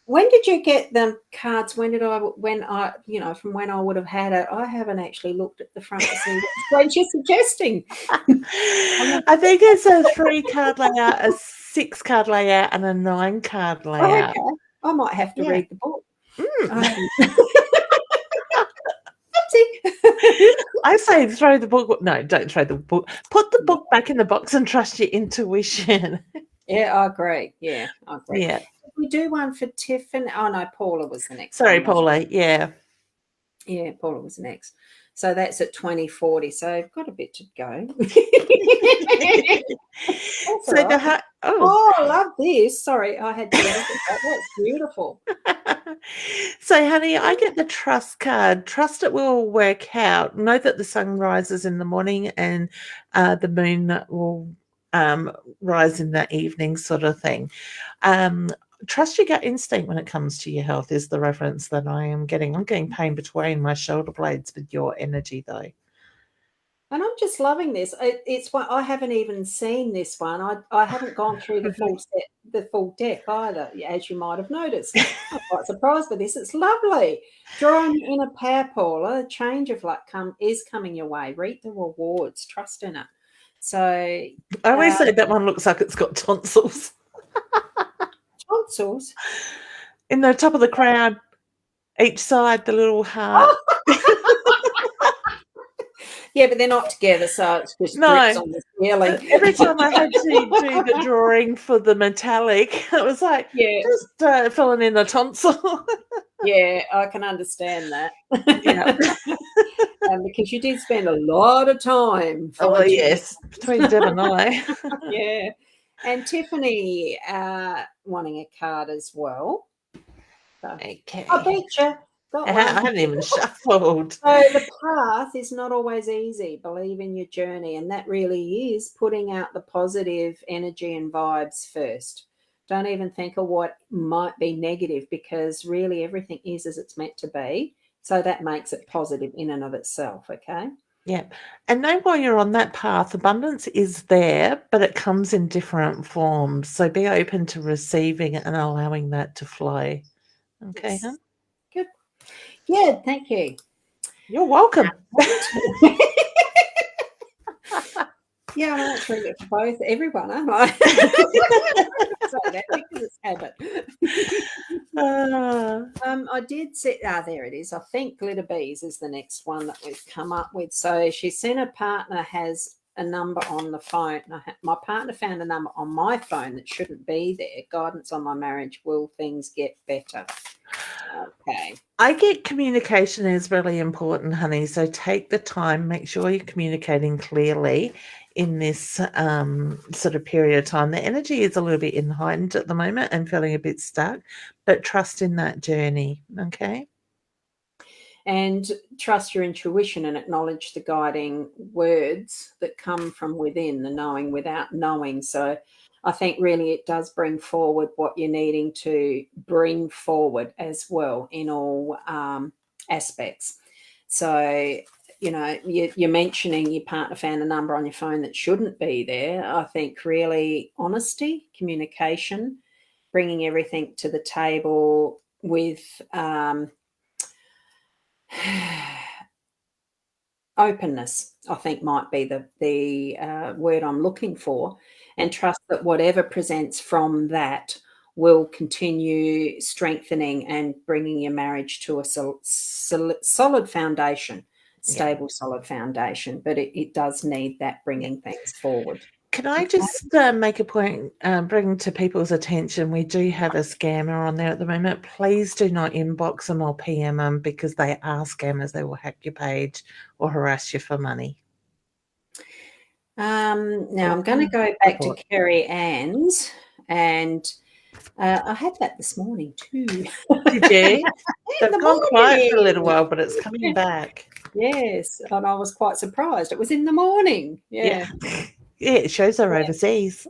When did you get the cards? From when I would have had it? I haven't actually looked at the front to see what you're suggesting. I think it's a 3-card layout, a 6-card layout, and a 9-card layout. Okay. I might have to read the book. I say throw the book. No, don't throw the book. Put the book back in the box and trust your intuition. Yeah, I agree. Yeah, I agree. Yeah. Did we do one for Tiffany? Oh, no, Paula was the next. Sorry, Paula. Yeah. Yeah, Paula was next. So that's at 2040. So I've got a bit to go. I love this. Sorry, I had to look at that. That's beautiful. So, honey, I get the trust card. Trust it will work out. Know that the sun rises in the morning and the moon will rise in the evening, sort of thing. Trust your gut instinct when it comes to your health is the reference that I am getting. I'm getting pain between my shoulder blades with your energy, though. And I'm just loving this. It's one I haven't even seen this one. I haven't gone through the full set, the full deck either, as you might have noticed. I'm quite surprised by this. It's lovely. Drawing in a pair, Paula. A change of luck is coming your way. Reap the rewards. Trust in it. So I always say that one looks like it's got tonsils. Tonsils in the top of the crown, each side, the little heart. Yeah, but they're not together, so it's just drips on the ceiling. Every time I had to do the drawing for the metallic, it was like just filling in the tonsil. Yeah, I can understand that. Yeah, because you did spend a lot of time. Oh yes, between Deb and I. Yeah, and Tiffany wanting a card as well. So, okay, I bet you. I haven't even shuffled. So the path is not always easy. Believe in your journey, and that really is putting out the positive energy and vibes first. Don't even think of what might be negative, because really everything is as it's meant to be. So that makes it positive in and of itself, okay? Yeah. And know while you're on that path, abundance is there, but it comes in different forms. So be open to receiving it and allowing that to flow. Okay, Yes. huh? Good. Yeah, thank you. You're welcome. Yeah, I'm answering it for both everyone, aren't I? So that because it's habit. I did see. There it is. I think Glitter Bees is the next one that we've come up with. So she's seen her partner has a number on the phone. My partner found a number on my phone that shouldn't be there. Guidance on my marriage. Will things get better? Okay. I get communication is really important, honey. So take the time, make sure you're communicating clearly in this sort of period of time. The energy is a little bit heightened at the moment and feeling a bit stuck, but trust in that journey, okay? And trust your intuition and acknowledge the guiding words that come from within, the knowing without knowing. So I think really it does bring forward what you're needing to bring forward as well in all aspects. So, you're mentioning your partner found a number on your phone that shouldn't be there. I think really honesty, communication, bringing everything to the table with openness, I think might be the word I'm looking for, and trust that whatever presents from that will continue strengthening and bringing your marriage to a solid foundation, stable, solid foundation. But it does need that bringing things forward. Can I just make a point, bring to people's attention, we do have a scammer on there at the moment. Please do not inbox them or PM them because they are scammers. They will hack your page or harass you for money. Now I'm going to go back to Kerry Ann's, and I had that this morning too. Did you? They've gone quiet for a little while, but it's coming back. Yes, and I was quite surprised. It was in the morning. Yeah. Yeah, it shows they're overseas.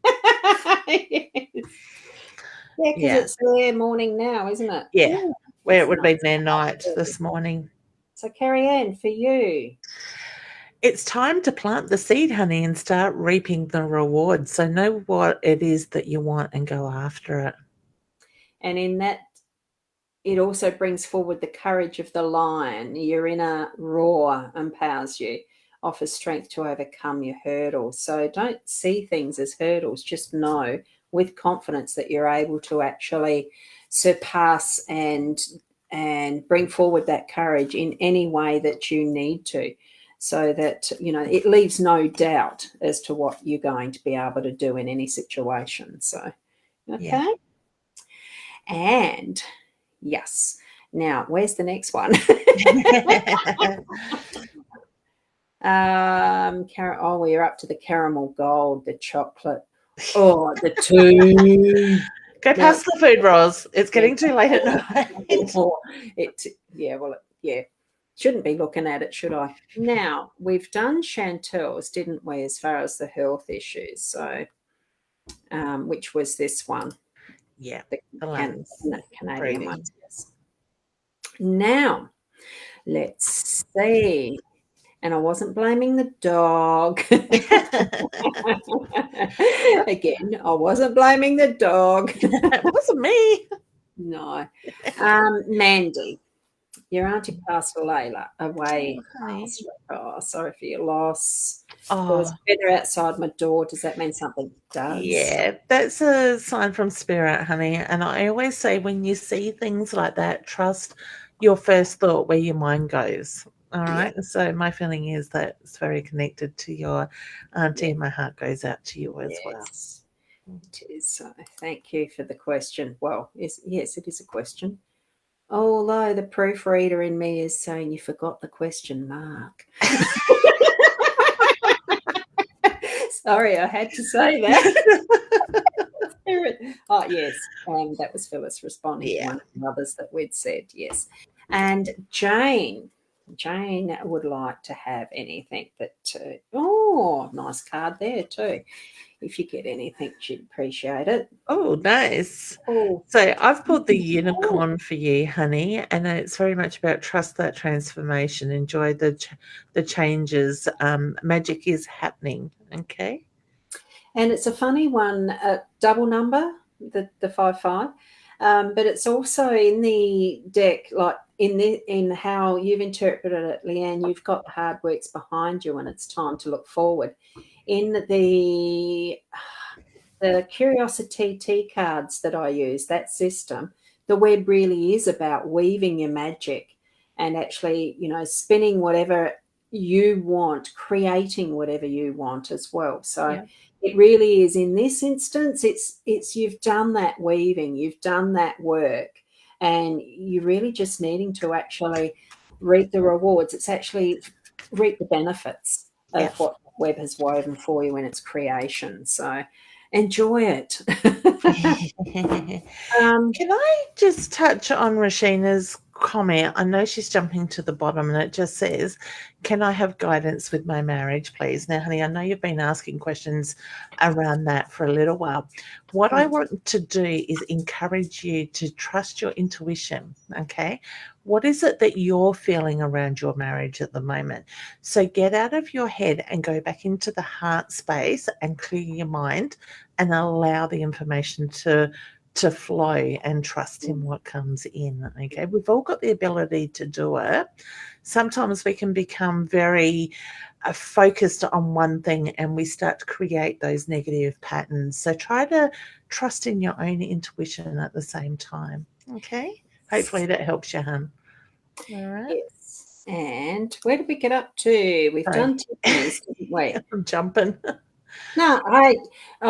Because it's their morning now, isn't it? Yeah, where it would be their night this morning. So, Kerry Ann, for you. It's time to plant the seed, honey, and start reaping the rewards. So know what it is that you want and go after it. And in that, it also brings forward the courage of the lion. Your inner roar empowers you, offers strength to overcome your hurdles. So don't see things as hurdles. Just know with confidence that you're able to actually surpass and bring forward that courage in any way that you need to, so that, you know, it leaves no doubt as to what you're going to be able to do in any situation. So, okay. Yeah. And yes. Now, where's the next one? We're up to the caramel gold, the chocolate. Oh, the two. Go past the food, Ros. It's getting too late at night. Shouldn't be looking at it, should I? Now, we've done Chantel's, didn't we, as far as the health issues? So, which was this one? Yeah, the Canadian one. Yes. Now, let's see. And I wasn't blaming the dog. Again, I wasn't blaming the dog. It wasn't me. No. Mandy, your auntie passed away. Oh, sorry for your loss. Oh. There was a feather outside my door. Does that mean something does? Yeah, that's a sign from spirit, honey. And I always say when you see things like that, trust your first thought where your mind goes. All right. Yeah. So my feeling is that it's very connected to your auntie, and my heart goes out to you as well. It is. So thank you for the question. Well, yes, it is a question. Although the proofreader in me is saying you forgot the question mark. Sorry, I had to say that. Oh, yes. That was Phyllis responding to one of the others that we'd said, yes. And Jane would like to have anything that, nice card there too. If you get anything, she'd appreciate it. Oh, nice. Oh. So I've pulled the unicorn for you, honey, and it's very much about trust that transformation, enjoy the changes. Magic is happening, okay? And it's a funny one, double number, the 5-5, but it's also in the deck, like in how you've interpreted it, Leanne. You've got the hard works behind you, and it's time to look forward. In the Curiosity T cards that I use, that system, the web really is about weaving your magic and actually, you know, spinning whatever you want, creating whatever you want as well. So it really is, in this instance, it's you've done that weaving, you've done that work, and you're really just needing to actually reap the rewards. It's actually reap the benefits of what web has woven for you in its creation. So enjoy it. Can I just touch on Rashina's comment? I know she's jumping to the bottom, and it just says, can I have guidance with my marriage, please? Now, honey, I know you've been asking questions around that for a little while. What I want to do is encourage you to trust your intuition, okay? What is it that you're feeling around your marriage at the moment? So get out of your head and go back into the heart space and clear your mind and allow the information to flow and trust in what comes in, okay? We've all got the ability to do it. Sometimes we can become very focused on one thing and we start to create those negative patterns. So try to trust in your own intuition at the same time, okay? Hopefully that helps you, hun. All right. Yes. And where did we get up to? We've done Tiffany's, didn't we? I'm jumping. No, I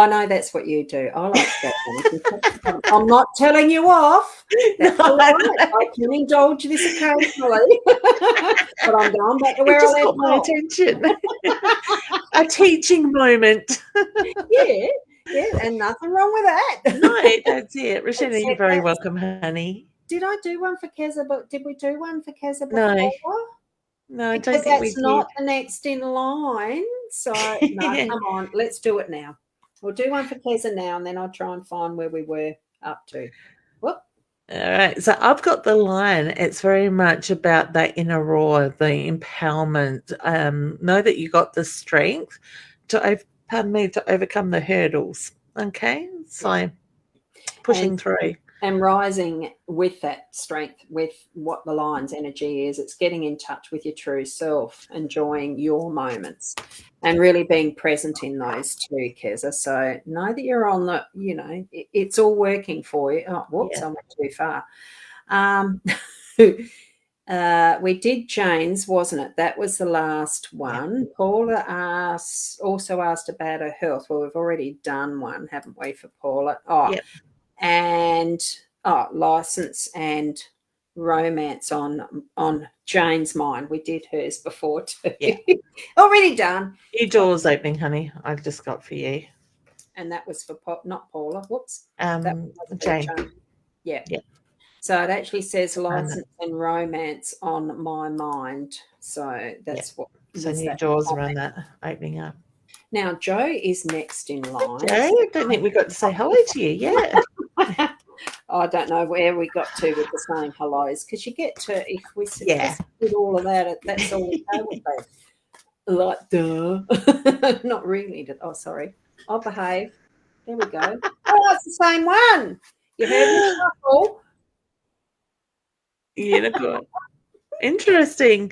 know that's what you do. I like that. I'm not telling you off. That's all right. I can indulge this occasionally, but I'm going back to It where I just left got my off. attention. A teaching moment. Yeah, yeah, and nothing wrong with that. No, that's it. Rashida, you're Except very that's- welcome, honey. Did I do one for Keza? But did we do one for Keza No, before? no, I don't Because think we that's did. not the next in line. So no, come on, let's do it now. We'll do one for Keza now, and then I'll try and find where we were up to. Whoop. All right, so I've got the line. It's very much about that inner roar, the empowerment. Know that you got the strength to, to overcome the hurdles. Okay, so pushing through. And rising with that strength, with what the lion's energy is, it's getting in touch with your true self, enjoying your moments, and really being present in those too, Keza. So know that you're on the, it's all working for you. Oh, whoops, I went too far. We did Jane's, wasn't it? That was the last one. Yeah. Paula also asked about her health. Well, we've already done one, haven't we, for Paula? Oh, yep. And license and romance on Jane's mind. We did hers before too. Yeah. Already done. Your door's opening, honey. I just got for you. And that was for not Paula. Whoops. That was Jane. Yeah. Yeah. So it actually says license and romance on my mind. So that's what. So new doors around that opening up. Now, Joe is next in line. Joe, I don't think we got to say hello to you yet. I don't know where we got to with the saying hellos, because you get to, if we did all of that, that's all we go with that. Like, duh. Not really. Oh, sorry. I'll behave. There we go. Oh, it's the same one. You heard me shuffle. Unicorn. Interesting.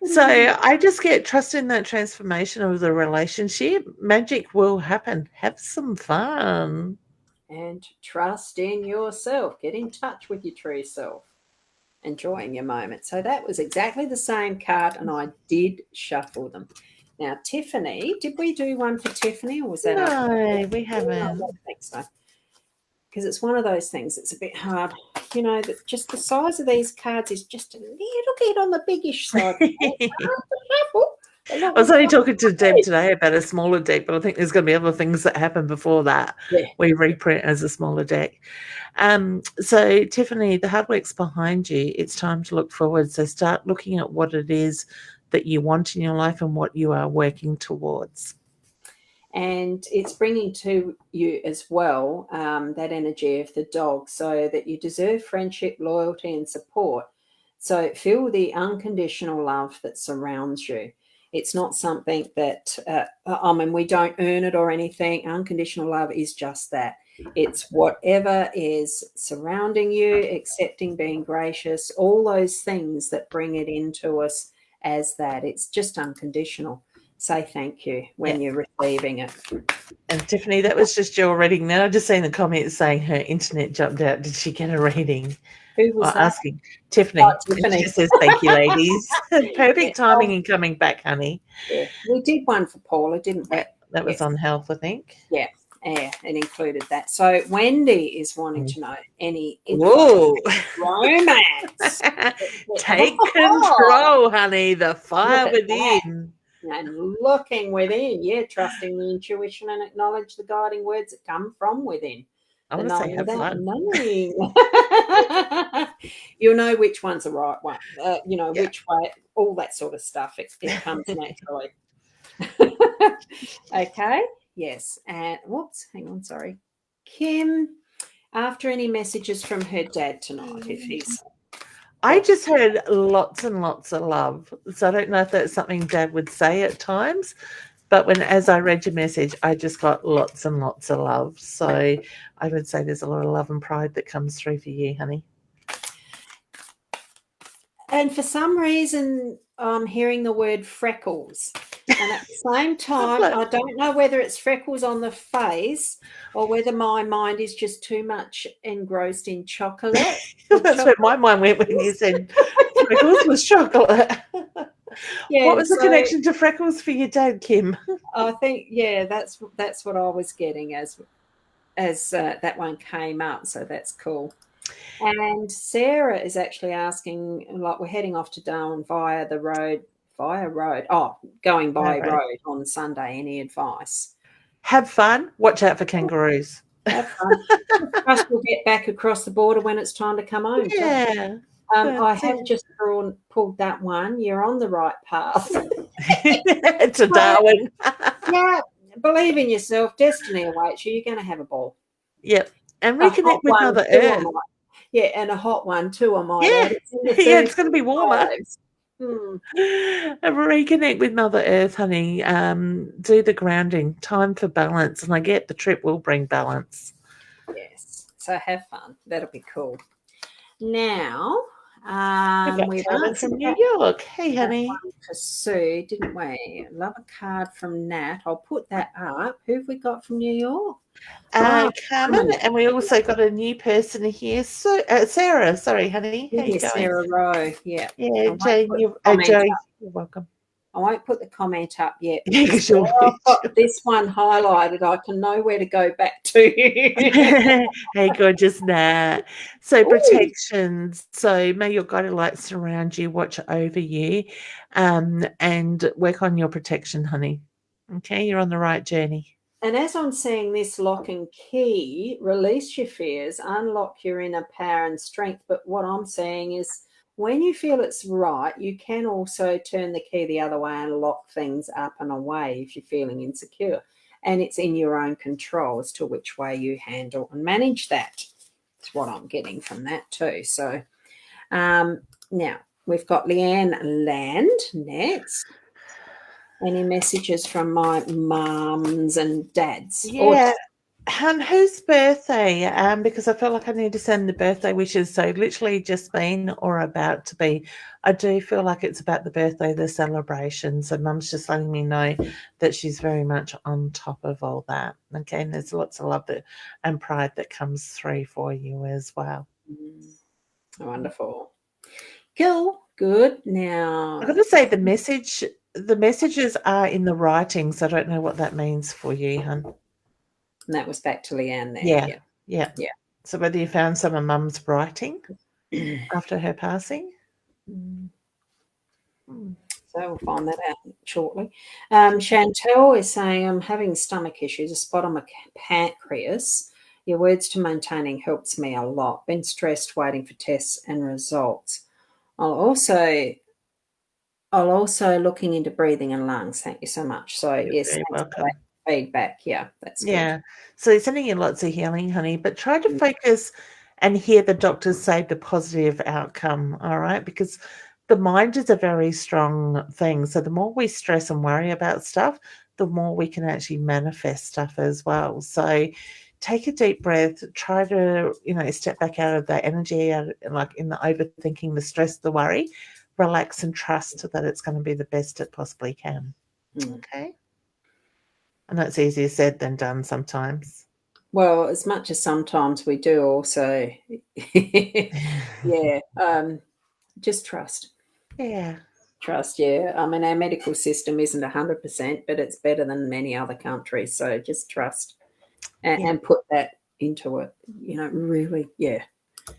So I just get trust in that transformation of the relationship. Magic will happen. Have some fun. And trust in yourself. Get in touch with your true self. Enjoying your moment. So that was exactly the same card, and I did shuffle them. Now, Tiffany, did we do one for Tiffany, or was that? No, we haven't. I don't think so. Because it's one of those things that's a bit hard. That just the size of these cards is just a little bit on the biggish side. I was only talking to Deb today about a smaller deck, but I think there's going to be other things that happen before that. Yeah. We reprint as a smaller deck. So, Tiffany, the hard work's behind you. It's time to look forward. So start looking at what it is that you want in your life and what you are working towards. And it's bringing to you as well that energy of the dog, so that you deserve friendship, loyalty, and support. So feel the unconditional love that surrounds you. It's not something that, we don't earn it or anything. Unconditional love is just that. It's whatever is surrounding you, accepting, being gracious, all those things that bring it into us as that. It's just unconditional. Say thank you when you're receiving it. And Tiffany, that was just your reading. Then I just seen the comments saying her internet jumped out. Did she get a reading? Who was that? Asking Tiffany. Oh, Tiffany. She says thank you, ladies. Perfect timing in coming back, honey. Yeah, we did one for Paula, didn't we? That was on health, I think. Yeah, it included that. So Wendy is wanting to know any romance. Take control, honey. The fire within. And looking within, trusting the intuition and acknowledge the guiding words that come from within. I want to say have fun. You'll know which one's the right one, which way, all that sort of stuff. It comes naturally. Okay, yes. And hang on, sorry. Kim, after any messages from her dad tonight, if he's... I just heard lots and lots of love. So I don't know if that's something Dad would say at times, but as I read your message, I just got lots and lots of love. So I would say there's a lot of love and pride that comes through for you, honey. And for some reason, I'm hearing the word freckles. And at the same time, I don't know whether it's freckles on the face or whether my mind is just too much engrossed in chocolate. That's where my mind went when you said freckles was chocolate. Yeah, What was the so connection to freckles for your dad, Kim? I think, yeah, that's what I was getting as that one came up. So that's cool. And Sarah is actually asking, like, we're heading off to Darwin via road. Oh, going by Right. road on Sunday. Any advice? Have fun. Watch out for kangaroos. Have fun. Trust we'll get back across the border when it's time to come home. Yeah. I That's have just pulled that one. You're on the right path. it. To Darwin. Yeah, believe in yourself. Destiny awaits you. You're going to have a ball. Yep. And A hot reconnect with one, Mother too, Earth. Yeah, and a hot one too, I might Yeah. add. It's in the Yeah, it's going to be warmer. And Reconnect with Mother Earth, honey. Do the grounding. Time for balance. And I get the trip will bring balance. Yes. So have fun. That'll be cool. Now, We got we've Carmen answered from New York. Hey, that honey. one for Sue, didn't we? Love a card from Nat. I'll put that up. Who have we got from New York? Carmen, and we also got a new person here. So, Sarah, sorry, honey. How you going? Sarah Rowe. Yeah. Yeah, Jane, you're welcome. I won't put the comment up yet. Because I've got this one highlighted. I can know where to go back to. Hey, gorgeous Nat. So protections. So may your guided light surround you, watch over you, and work on your protection, honey. Okay, you're on the right journey. And as I'm seeing this lock and key, release your fears, unlock your inner power and strength. But what I'm saying is when you feel it's right, you can also turn the key the other way and lock things up and away if you're feeling insecure. And it's in your own control as to which way you handle and manage that. That's what I'm getting from that too. So now we've got Leanne Land next. Any messages from my mums and dads? Yeah. And whose birthday? Because I feel like I need to send the birthday wishes. So literally just been or about to be. I do feel like it's about the birthday, the celebration. So Mum's just letting me know that she's very much on top of all that. Okay, and there's lots of love and pride that comes through for you as well. Wonderful. Cool. Good. Now I've got to say the messages are in the writing, so I don't know what that means for you, hun. And that was back to Leanne there. Yeah. So whether you found some of Mum's writing after her passing? So we'll find that out shortly. Chantel is saying, I'm having stomach issues, a spot on my pancreas. Your words to maintaining helps me a lot. Been stressed waiting for tests and results. I'll also looking into breathing and lungs. Thank you so much. So You're yes, very welcome. for that feedback. Yeah, that's good. Yeah. So he's sending you lots of healing, honey, but try to focus and hear the doctors say the positive outcome, all right? Because the mind is a very strong thing. So the more we stress and worry about stuff, the more we can actually manifest stuff as well. So take a deep breath, try to, step back out of that energy, like in the overthinking, the stress, the worry, relax and trust that it's going to be the best it possibly can. Okay. And that's easier said than done sometimes. Well, as much as sometimes we do also, just trust. Yeah. Trust, yeah. I mean, our medical system isn't 100%, but it's better than many other countries. So just trust and put that into it, really, yeah. I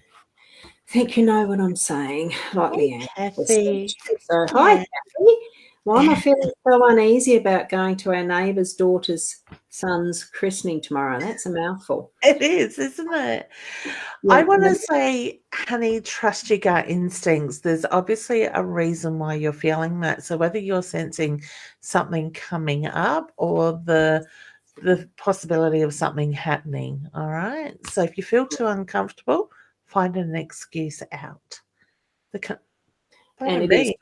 think you know what I'm saying, like Leanne. Kathy. So, hi, Kathy. Why am I feeling so uneasy about going to our neighbour's daughter's son's christening tomorrow? That's a mouthful. It is, isn't it? Yeah, I want to say, honey, trust your gut instincts. There's obviously a reason why you're feeling that. So whether you're sensing something coming up or the possibility of something happening, all right? So if you feel too uncomfortable, find an excuse out. And it is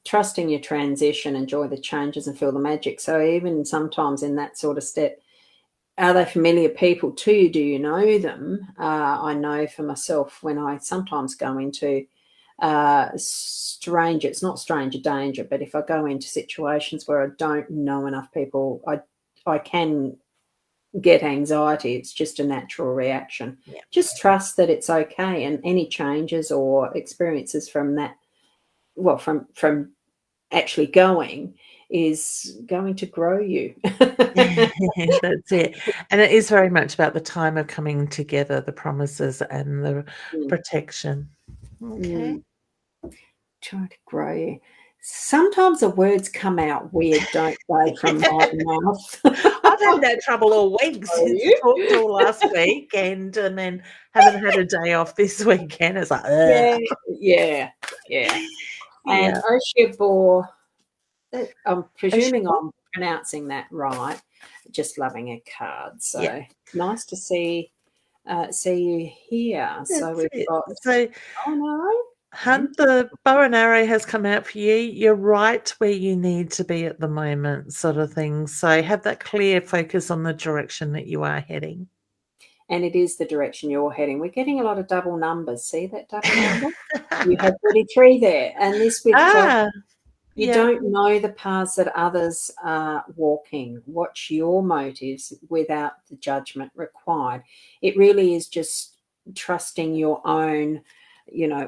trusting your transition, enjoy the changes and feel the magic. So even sometimes in that sort of step, are they familiar people to you? Do you know them? I know for myself when I sometimes go into it's not stranger danger, but if I go into situations where I don't know enough people, I can get anxiety. It's just a natural reaction. Yeah. Just trust that it's okay, and any changes or experiences from that, well, from actually going is going to grow you. That's it. And it is very much about the time of coming together, the promises and the protection. Okay. Trying to grow you. Sometimes the words come out weird, don't they, from my mouth? I've had that trouble all week since I talked all last weekend, and then haven't had a day off this weekend. It's like, yeah. And Oshibor, I'm presuming I'm pronouncing that right. Just loving a card. So nice to see you here. So we've got. So, oh no. Hunt, the bow and arrow has come out for you. You're right where you need to be at the moment, sort of thing. So have that clear focus on the direction that you are heading. And it is the direction you're heading. We're getting a lot of double numbers. See that double number? You have 33 there. And this with you don't know the paths that others are walking. Watch your motives without the judgment required. It really is just trusting your own,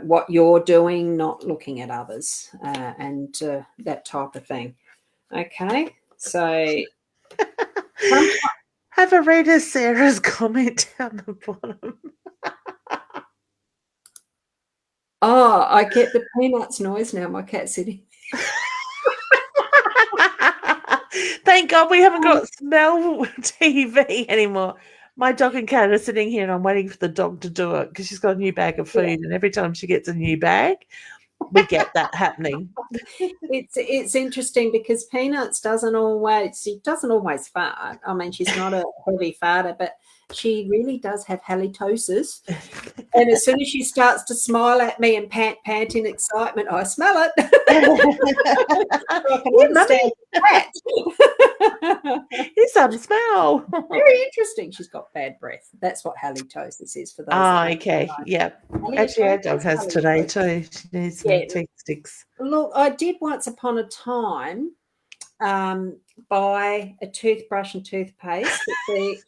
what you're doing, not looking at others and that type of thing. Okay, so have a read of Sarah's comment down the bottom. Oh, I get the peanuts noise now. My cat's sitting. Thank God we haven't got smell TV anymore. My dog and cat are sitting here and I'm waiting for the dog to do it because she's got a new bag of food and every time she gets a new bag, we get that happening. It's interesting because Peanuts doesn't always fart. I mean, she's not a heavy farter, but she really does have halitosis. And as soon as she starts to smile at me and pant in excitement, I smell it. I can understand that. Here's some smell. Very interesting. She's got bad breath. That's what halitosis is for those. Oh, okay. Yeah. Actually, our dog has today too. She needs some teeth sticks. Look, I did once upon a time buy a toothbrush and toothpaste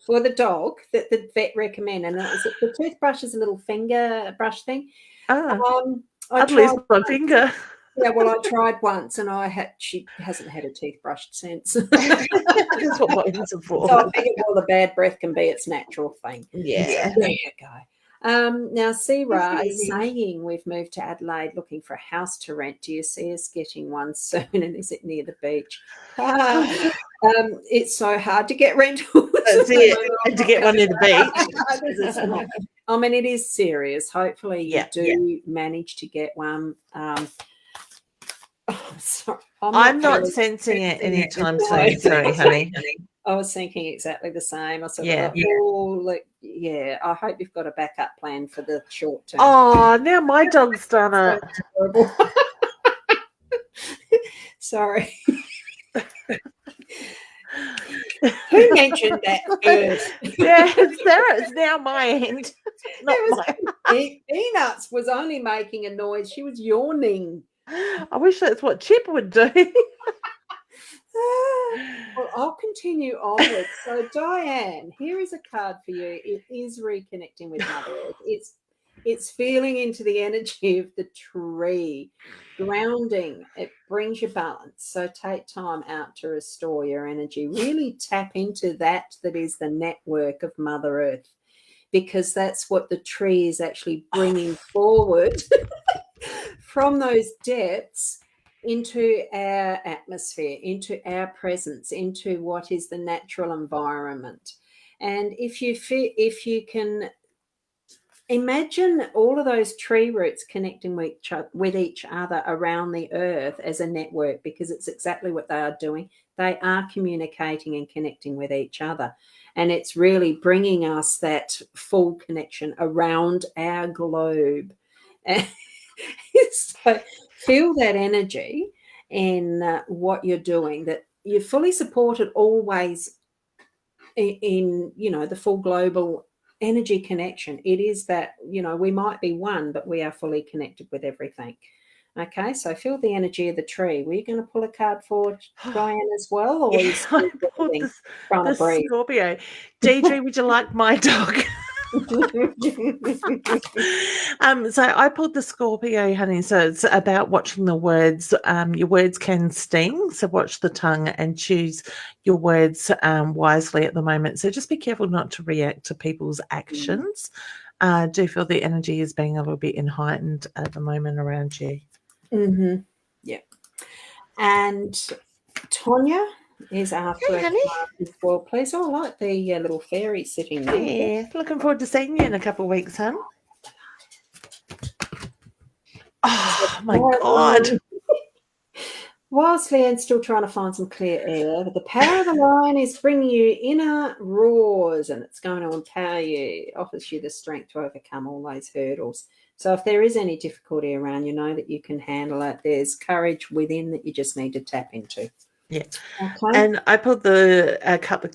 for the dog that the vet recommended. And the toothbrush is a little finger brush thing. I'd lose my finger. Yeah, well, I tried once and she hasn't had a toothbrush since. That's what mine's for. So I figured, well, the bad breath can be its natural thing. Yeah. There you go. Now, Sira is saying we've moved to Adelaide looking for a house to rent. Do you see us getting one soon? And is it near the beach? It's so hard to get rentals. That's it. And to get one near the beach. I mean, it is serious. Hopefully you do manage to get one. Sorry. I'm not sensing it anytime soon. Sorry, honey. I was thinking exactly the same. I said, I hope you've got a backup plan for the short term. Oh, now my dog's done it. Sorry. Who mentioned that first? Yeah, Sarah's now my end. Peanuts was only making a noise. She was yawning. I wish that's what Chip would do. Well, I'll continue onwards. So, Diane, here is a card for you. It is reconnecting with Mother Earth. It's feeling into the energy of the tree, grounding. It brings you balance. So take time out to restore your energy. Really tap into that is the network of Mother Earth, because that's what the tree is actually bringing forward from those depths into our atmosphere, into our presence, into what is the natural environment. And if you can imagine all of those tree roots connecting with each other around the earth as a network, because it's exactly what they are doing. They are communicating and connecting with each other. And it's really bringing us that full connection around our globe. So feel that energy in what you're doing, that you're fully supported always in the full global energy connection. It is that, we might be one, but we are fully connected with everything. Okay, so feel the energy of the tree. Were you going to pull a card for Diane as well? Or I pulled the Scorpio. Deidre, would you like my dog? So I pulled the Scorpio, honey. So it's about watching the words. Your words can sting, so watch the tongue and choose your words wisely at the moment. So just be careful not to react to people's actions. Do feel the energy is being a little bit heightened at the moment around you. Mm-hmm. Yeah. And Tonya is after Hey, honey. as well, please. Oh, I like the little fairy sitting there. Yeah, looking forward to seeing you in a couple of weeks, hon. Oh, my God. Whilst Leanne's still trying to find some clear air, the power of the lion is bringing you inner roars, and it's going to empower you, offers you the strength to overcome all those hurdles. So if there is any difficulty around, you know that you can handle it. There's courage within that you just need to tap into. Yeah. Okay. And I pulled the cup of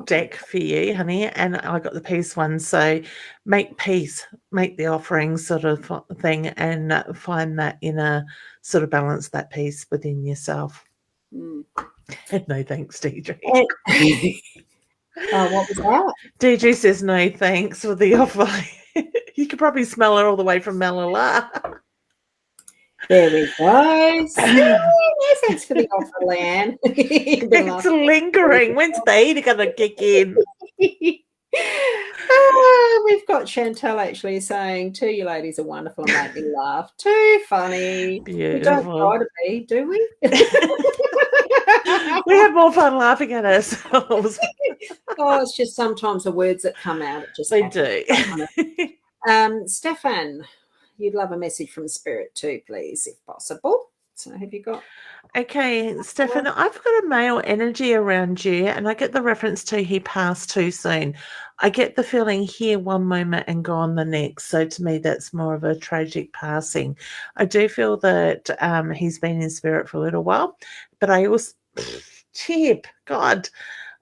deck for you, honey, and I got the peace one. So make peace, make the offering sort of thing, and find that inner sort of balance, that peace within yourself. No thanks, Deidre. What was that? Deidre says no thanks for the offer. You could probably smell her all the way from Malala. There we go. No thanks for the offer, Leanne. It's lingering. When's the heater going to kick in? We've got Chantel actually saying, "To you ladies are wonderful and make me laugh. Too funny." Beautiful. We don't try to be, do we? We have more fun laughing at ourselves. Oh, it's just sometimes the words that come out. It just they do. Stefan, you'd love a message from Spirit too, please, if possible. So have you got? Okay, Stefan, I've got a male energy around you, and I get the reference to he passed too soon. I get the feeling here one moment and gone the next. So to me, that's more of a tragic passing. I do feel that he's been in spirit for a little while, but I also, God,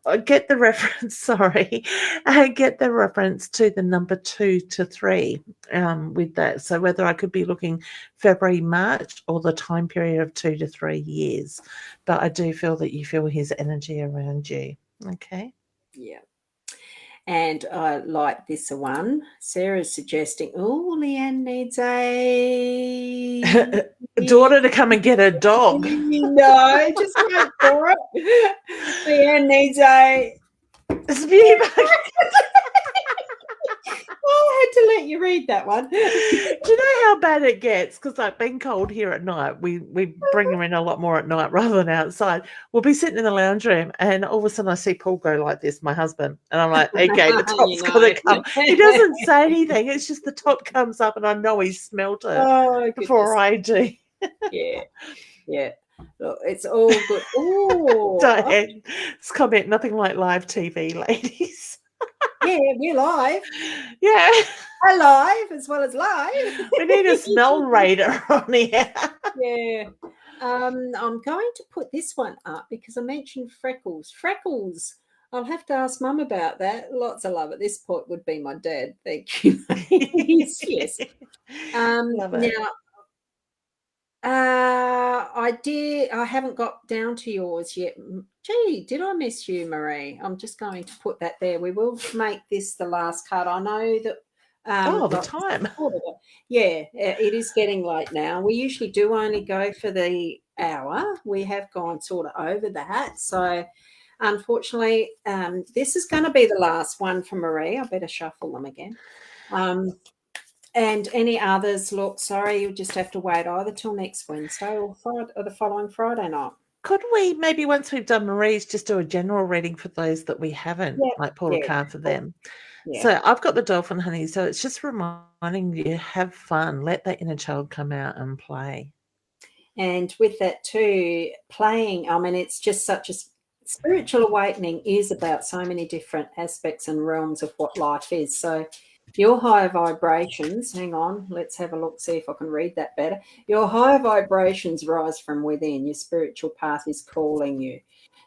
I get the reference, sorry. I get the reference to the number 2 to 3 with that. So whether I could be looking February, March, or the time period of 2 to 3 years. But I do feel that you feel his energy around you. Okay. Yeah. And I like this one. Sarah's suggesting, oh, Leanne needs a daughter to come and get a dog. No, just wait for it. Leanne needs a speed bug. I had to let you read that one. Do you know how bad it gets? Because like being cold here at night, we bring her in a lot more at night rather than outside. We'll be sitting in the lounge room, and all of a sudden I see Paul go like this, my husband, and I'm like, okay, the top's got to come. He doesn't say anything. It's just the top comes up, and I know he's smelt it before I do. Yeah. Look, it's all good. Oh, this comment, nothing like live TV, ladies. Yeah, we're live. Yeah. We're live as well as live. We need a smell radar on here. Yeah. I'm going to put this one up because I mentioned freckles. Freckles. I'll have to ask Mum about that. Lots of love at this point would be my dad. Thank you. Yes. Love it. Now, I haven't got down to yours yet. Gee, did I miss you, Marie? I'm just going to put that there. We will make this the last card. I know that. The time. Yeah, it is getting late now. We usually do only go for the hour. We have gone sort of over that. So, unfortunately, this is going to be the last one for Marie. I better shuffle them again. And any others, look, sorry, you'll just have to wait either till next Wednesday or the following Friday night. Could we maybe once we've done Marie's just do a general reading for those that we haven't, like pull a card for them? Yeah. So I've got the dolphin, honey. So it's just reminding you, have fun. Let that inner child come out and play. And with that too, playing, I mean, it's just such a spiritual awakening is about so many different aspects and realms of what life is. So your higher vibrations, hang on, let's have a look, see if I can read that better. Your higher vibrations rise from within. Your spiritual path is calling you.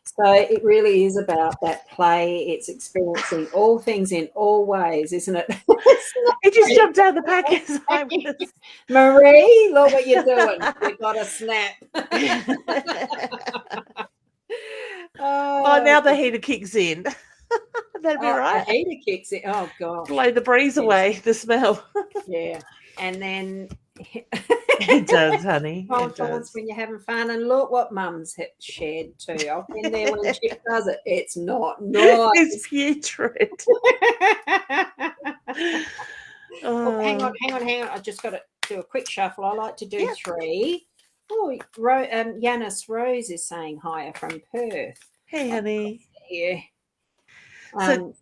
So it really is about that play. It's experiencing all things in all ways, isn't it? It just jumped out of the package. Marie, look what you're doing. You've got a snap. Oh, now the heater kicks in. that'd be right. The heater kicks it. Oh, gosh. Blow the breeze away, the smell. Yeah. And then It does, honey. It does. when you're having fun. And look what Mum's shared too. I've been there when Chip does it. It's not nice. It's putrid. Oh, hang on. I just got to do a quick shuffle. I like to do 3. Oh, Yanis Rose is saying hiya from Perth. Hey, honey. Yeah. So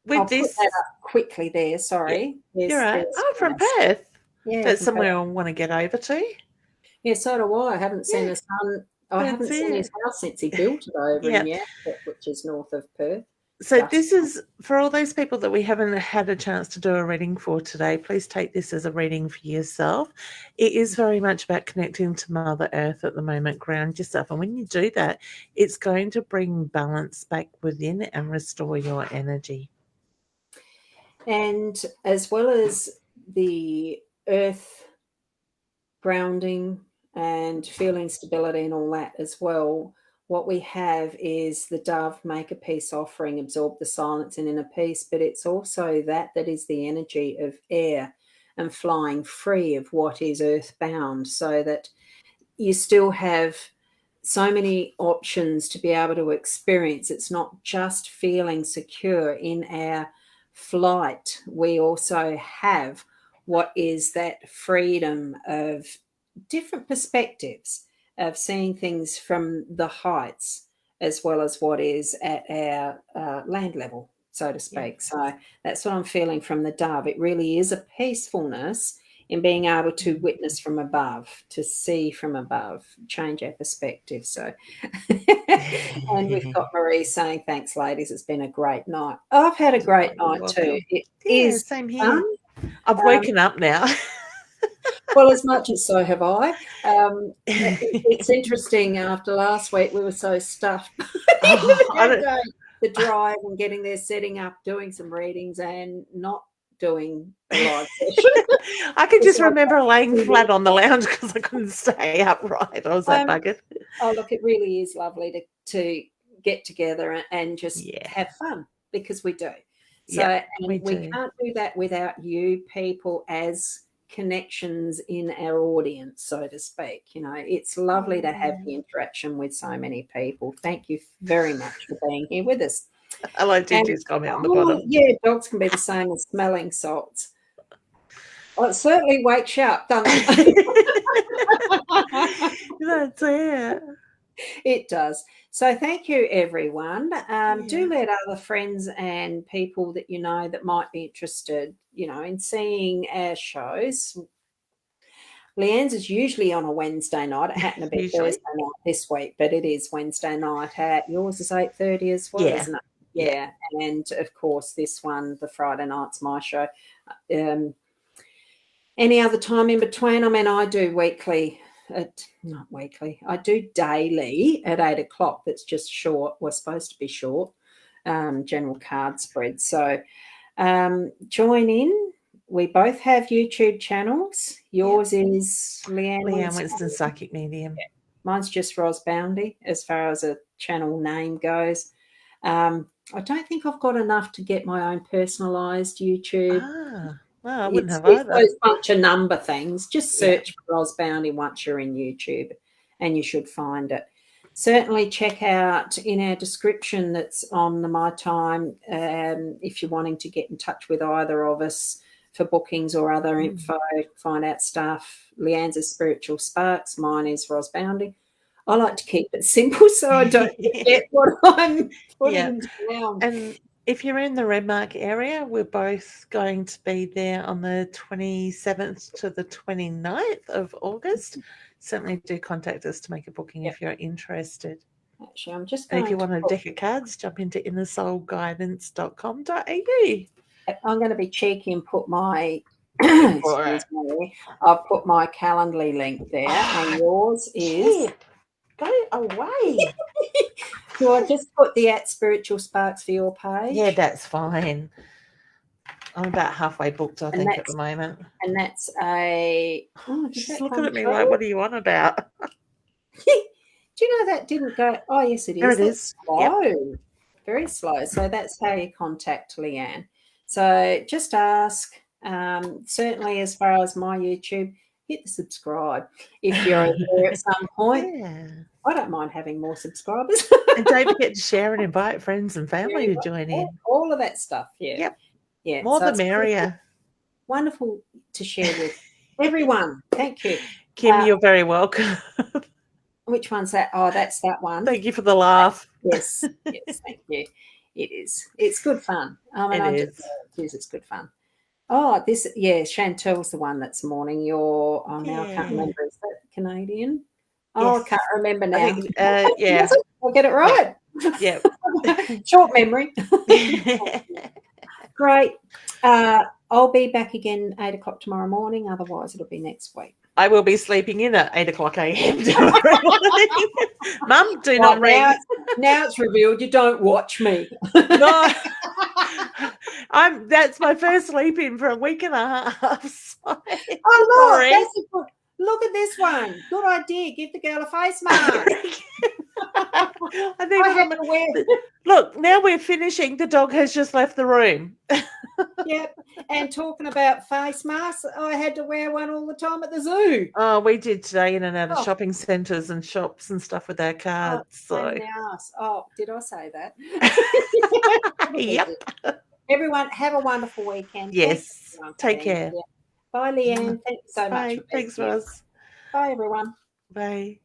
with I'll this, put that up quickly there. Sorry. You're right. Oh, from Perth. Yeah, that's somewhere I want to get over to. Yeah, so do I. I haven't seen his son. I haven't seen his house since he built it over in Yarra, which is north of Perth. So this is for all those people that we haven't had a chance to do a reading for today. Please take this as a reading for yourself. It is very much about connecting to Mother Earth at the moment. Ground yourself. And when you do that, it's going to bring balance back within and restore your energy. And as well as the earth grounding and feeling stability and all that as well, what we have is the dove, make a peace offering, absorb the silence and inner peace, but it's also that is the energy of air and flying free of what is earthbound, so that you still have so many options to be able to experience. It's not just feeling secure in our flight. We also have what is that freedom of different perspectives, of seeing things from the heights as well as what is at our land level, so to speak. So that's what I'm feeling from the dove. It really is a peacefulness in being able to witness from above, to see from above, change our perspective. So, and we've got Marie saying, thanks, ladies. It's been a great night. I've had a great night too. It is same here. I've woken up now. Well, as much as so have I. It's interesting. After last week, we were so stuffed. The drive and getting there, setting up, doing some readings, and not doing a live session. I can just remember laying flat on the lounge because I couldn't stay upright. I was that buggered. Oh, look, it really is lovely to get together and just have fun, because we do. So we can't do that without you people as connections in our audience, so to speak. You know, it's lovely to have the interaction with so many people. Thank you very much for being here with us. I like Gigi's comment on the bottom. Yeah, dogs can be the same as smelling salts. Well, it certainly wakes you up, doesn't it? That's it. It does. So thank you, everyone. Do let other friends and people that you know that might be interested, in seeing our shows. Leanne's is usually on a Wednesday night. It happened to be Thursday night this week, but it is Wednesday night. Yours is 8:30 as well, isn't it? Yeah. And, of course, this one, the Friday night's my show. Any other time in between? I mean, I do weekly. Not weekly. I do daily at 8 o'clock. That's just short. We're supposed to be short. General card spread. So join in. We both have YouTube channels. Yours is Leanne Winston Psychic Medium. Yeah. Mine's just Ros Boundy as far as a channel name goes. I don't think I've got enough to get my own personalised YouTube. Well, I wouldn't have either. Those bunch of number things. Just search for Ros Boundy once you're in YouTube and you should find it. Certainly check out in our description that's on the My Time if you're wanting to get in touch with either of us for bookings or other info, find out stuff. Leanne's is Spiritual Sparks. Mine is Ros Boundy. I like to keep it simple so I don't forget what I'm putting down. And if you're in the Redmark area, we're both going to be there on the 27th to the 29th of August. Certainly do contact us to make a booking if you're interested. Actually, I'm just going and if you want a deck of cards, jump into innersoulguidance.com.au. I'm going to be cheeky and put my excuse me, I'll put my Calendly link there, and yours is go away. Do I just put the @Spiritual Sparks for your page? Yeah, that's fine. I'm about halfway booked, I think, at the moment. And that's a... she's looking at me like, what are you on about? Do you know that didn't go... Oh, yes, it is. There it is. Oh, very slow. So that's how you contact Leanne. So just ask. Certainly, as far as my YouTube, hit the subscribe if you're there at some point. Yeah. I don't mind having more subscribers. And don't forget to share and invite friends and family to join in. All of that stuff. Yeah. Yep. Yeah. More the merrier. Wonderful to share with everyone. Thank you. Kim, you're very welcome. Which one's that? Oh, that's that one. Thank you for the laugh. Yes, thank you. It is. It's good fun. It is. It's good fun. Oh, Chantel's the one that's mourning your. Oh, now I can't remember. Is that Canadian? Oh, Yes. I can't remember now. Yeah. I'll get it right. Yeah. Short memory. Great. I'll be back again 8 o'clock tomorrow morning. Otherwise, it'll be next week. I will be sleeping in at 8 o'clock a.m. tomorrow morning. Mum, do not ring. Now it's revealed you don't watch me. No. That's my first sleep in for a week and a half. So look at this one. Good idea. Give the girl a face mask. Look, now we're finishing. The dog has just left the room. Yep. And talking about face masks, I had to wear one all the time at the zoo. Oh, we did today in and out of shopping centres and shops and stuff with our cards. Did I say that? Yep. Everyone, have a wonderful weekend. Yes. Take care. Yeah. Bye, Leanne. Thanks so much. Thanks, Ros. Bye, everyone. Bye.